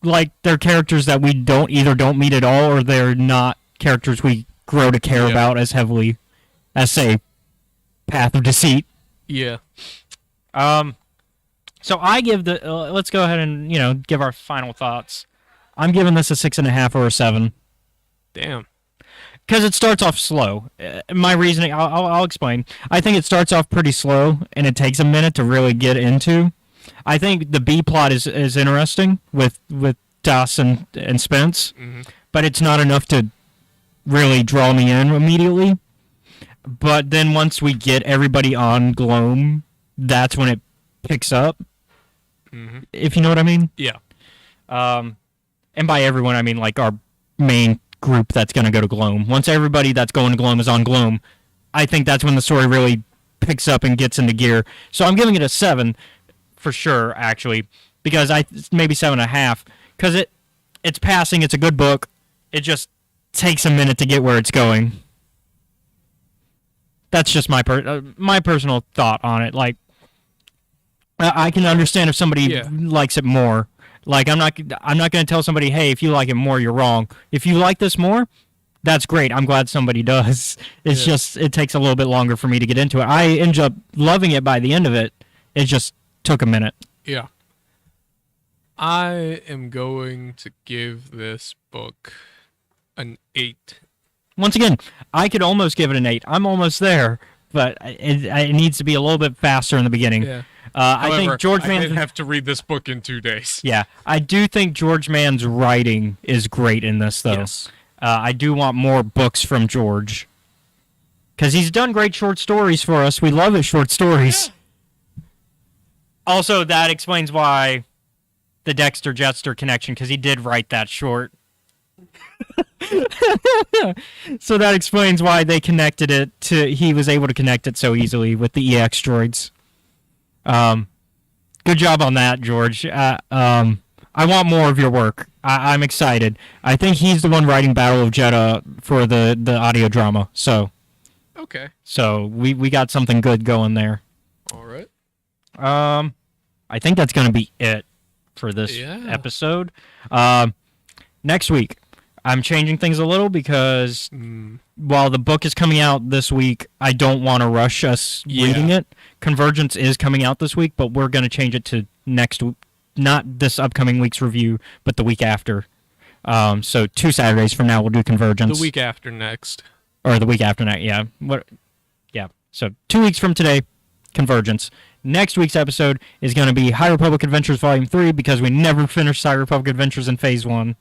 like, they're characters that we don't meet at all, or they're not characters we grow to care about as heavily as, say, Path of Deceit. Yeah. So I give let's go ahead and, give our final thoughts. I'm giving this a 6.5 or a 7. Damn. Because it starts off slow. My reasoning, I'll explain. I think it starts off pretty slow, and it takes a minute to really get into. I think the B plot is interesting with Das and Spence, but it's not enough to really draw me in immediately. But then once we get everybody on Gloam, that's when it picks up. If you know what I mean? Yeah. And by everyone, I mean, like, our main group that's going to go to Gloam. Once everybody that's going to Gloam is on Gloam, I think that's when the story really picks up and gets into gear. So I'm giving it a 7 for sure, actually, because maybe 7.5, because it's passing, it's a good book, it just takes a minute to get where it's going. That's just my personal thought on it. Like, I can understand if somebody likes it more. Like, I'm not going to tell somebody, hey, if you like it more, you're wrong. If you like this more, that's great. I'm glad somebody does. It's just, it takes a little bit longer for me to get into it. I ended up loving it by the end of it. It just took a minute. Yeah. I am going to give this book an 8. Once again, I could almost give it an 8. I'm almost there, but it needs to be a little bit faster in the beginning. Yeah. However, I think George Mann have to read this book in 2 days. Yeah, I do think George Mann's writing is great in this, though. Yes. I do want more books from George. Because he's done great short stories for us. We love his short stories. Yeah. Also, that explains why the Dexter-Jetster connection, because he did write that short. So that explains why they connected it to... he was able to connect it so easily with the EX droids. Good job on that, George. I want more of your work. I'm excited. I think he's the one writing Battle of Jeddah for the audio drama. So, okay. So we got something good going there. All right. I think that's gonna be it for this episode. Next week, I'm changing things a little because while the book is coming out this week, I don't want to rush us reading it. Convergence is coming out this week, but we're going to change it to next week. Not this upcoming week's review, but the week after. So 2 Saturdays from now, we'll do Convergence. The week after next. Or the week after next, yeah. Yeah, so 2 weeks from today, Convergence. Next week's episode is going to be High Republic Adventures Volume 3 because we never finished High Republic Adventures in Phase 1.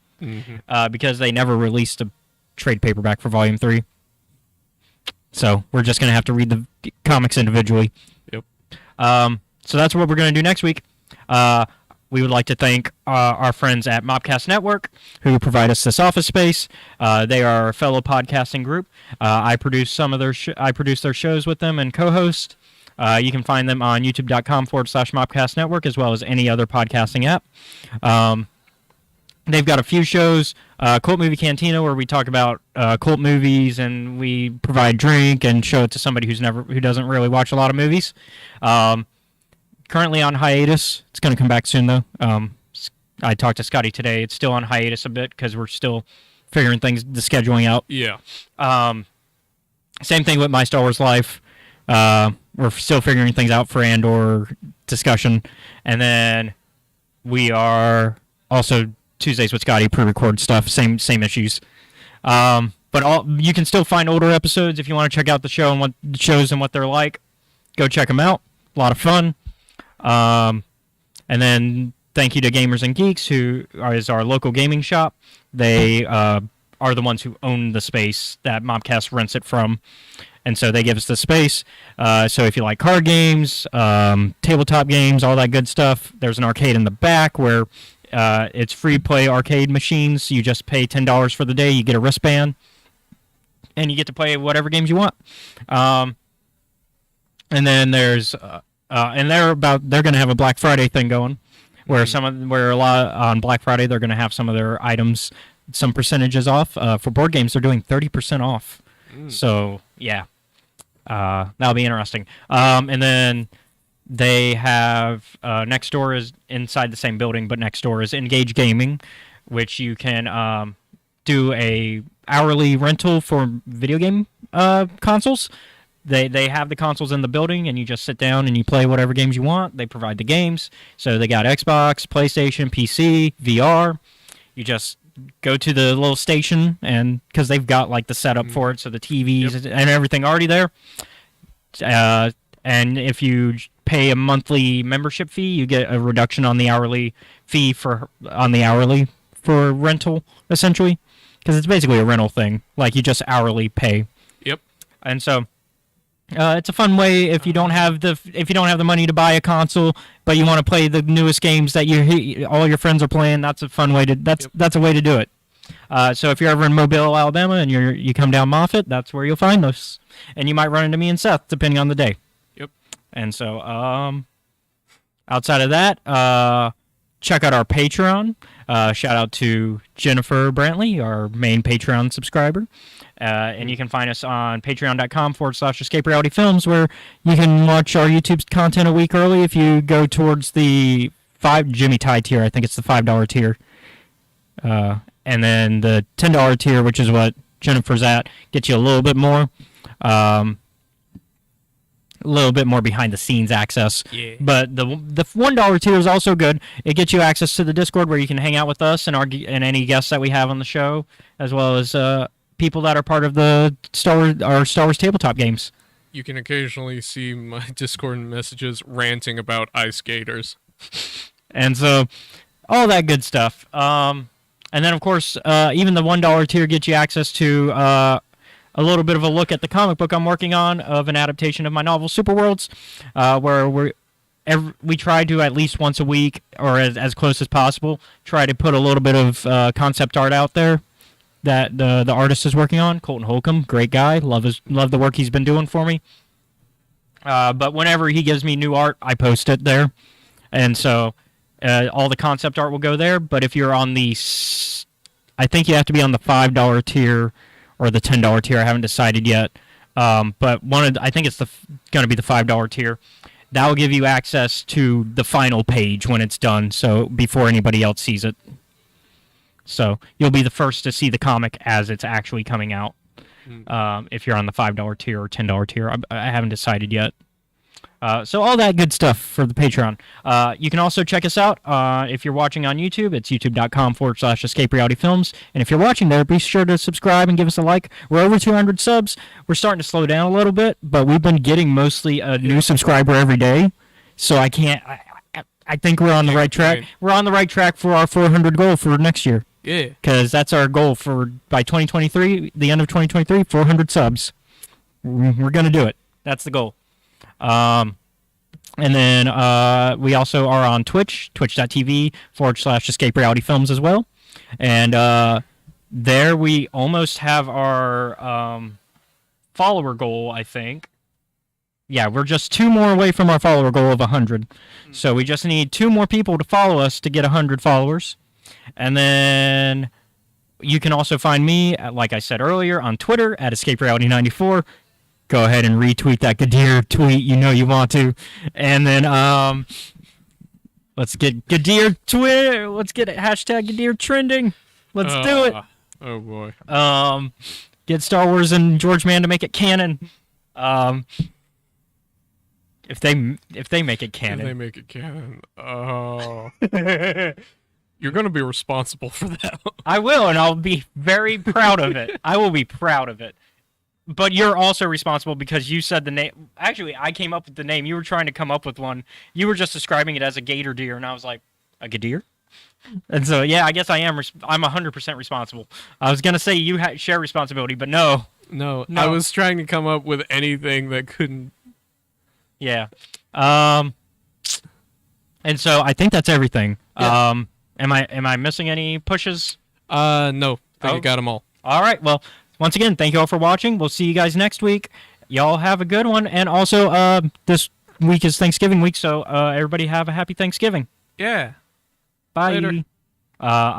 Because they never released a trade paperback for Volume 3. So we're just going to have to read the comics individually. Yep. So that's what we're going to do next week. We would like to thank our friends at Mobcast Network who provide us this office space. They are a fellow podcasting group. I produce some of their their shows with them and co-host. You can find them on youtube.com/Mobcast Network as well as any other podcasting app. they've got a few shows. Cult Movie Cantina, where we talk about cult movies and we provide drink and show it to somebody who doesn't really watch a lot of movies. Currently on hiatus. It's going to come back soon though. I talked to Scotty today. It's still on hiatus a bit because we're still figuring the scheduling out. Yeah. Same thing with My Star Wars Life. We're still figuring things out for Andor discussion, and then we are also Tuesdays with Scotty pre-record stuff. Same issues. But you can still find older episodes if you want to check out the show and what the shows and what they're like. Go check them out. A lot of fun. And then thank you to Gamers and Geeks, who is our local gaming shop. They are the ones who own the space that Mobcast rents it from. And so they give us the space. So if you like card games, tabletop games, all that good stuff, there's an arcade in the back where it's free play arcade machines. You just pay $10 for the day. You get a wristband, and you get to play whatever games you want. And then there's and they're going to have a Black Friday thing going, where on Black Friday they're going to have some of their items, some percentages off. For board games, they're doing 30% off. So yeah. That'll be interesting. And then they have next door is inside the same building, but next door is Engage Gaming, which you can do a hourly rental for video game consoles. They have the consoles in the building, and you just sit down and you play whatever games you want. They provide the games, so they got Xbox, PlayStation, PC, VR. You just go to the little station, and because they've got like the setup for it, so the TVs and everything already there. And if you pay a monthly membership fee, you get a reduction on the hourly fee for rental, essentially, because it's basically a rental thing. Like you just hourly pay. Yep. And so it's a fun way if you don't have the money to buy a console, but you want to play the newest games that all your friends are playing. That's a fun way to that's a way to do it. So if you're ever in Mobile, Alabama, and you come down Moffett, that's where you'll find us, and you might run into me and Seth depending on the day. Yep. And so outside of that, check out our Patreon. Shout out to Jennifer Brantley, our main Patreon subscriber. And you can find us on patreon.com/Escape Reality Films, where you can watch our YouTube content a week early if you go towards the Jimmy Ty tier. I think it's the $5 tier. And then the $10 tier, which is what Jennifer's at, gets you a little bit more. A little bit more behind the scenes access. Yeah. But the $1 tier is also good. It gets you access to the Discord where you can hang out with us and any guests that we have on the show, as well as people that are part of the Star Wars tabletop games. You can occasionally see my Discord messages ranting about ice skaters. And so all that good stuff. And then, of course, even the $1 tier gets you access to a little bit of a look at the comic book I'm working on of an adaptation of my novel Superworlds, where we try to at least once a week, or as close as possible, try to put a little bit of concept art out there that the artist is working on. Colton Holcomb, great guy, love the work he's been doing for me. But whenever he gives me new art, I post it there, and so all the concept art will go there. But if you're on I think you have to be on the $5 tier or the $10 tier. I haven't decided yet. But I think it's going to be the $5 tier. That will give you access to the final page when it's done, so before anybody else sees it. So you'll be the first to see the comic as it's actually coming out. If you're on the $5 tier or $10 tier, I haven't decided yet. So all that good stuff for the Patreon. You can also check us out if you're watching on YouTube. It's youtube.com/Escape Reality Films. And if you're watching there, be sure to subscribe and give us a like. We're over 200 subs. We're starting to slow down a little bit, but we've been getting mostly a new subscriber every day. So I think we're on the right track. We're on the right track for our 400 goal for next year. Yeah. Because that's our goal by 2023, the end of 2023, 400 subs. We're going to do it. That's the goal. And then we also are on Twitch, twitch.tv/Escape Reality Films as well. And there we almost have our follower goal, I think. Yeah, we're just 2 more away from our follower goal of 100. So we just need 2 more people to follow us to get 100 followers. And then you can also find me, like I said earlier, on Twitter at EscapeReality94. Go ahead and retweet that Gadir tweet. You know you want to. And then let's get Gadir Twitter. Let's get hashtag Gadir trending. Let's do it. Oh boy. Get Star Wars and George Mann to make it canon. If they make it canon. If they make it canon. Oh. You're going to be responsible for that. I will, and I'll be very proud of it. I will be proud of it. But you're also responsible because you said the name. Actually, I came up with the name. You were trying to come up with one. You were just describing it as a gator deer, and I was like, a gadir? And so, yeah, I guess I am. I'm 100% responsible. I was going to say you share responsibility, but no. No, I was trying to come up with anything that couldn't. Yeah. And so I think that's everything. Yeah. Am I missing any pushes? No. I think you got them all. All right. Well, once again, thank you all for watching. We'll see you guys next week. Y'all have a good one. And also, this week is Thanksgiving week, so everybody have a happy Thanksgiving. Yeah. Bye. Later.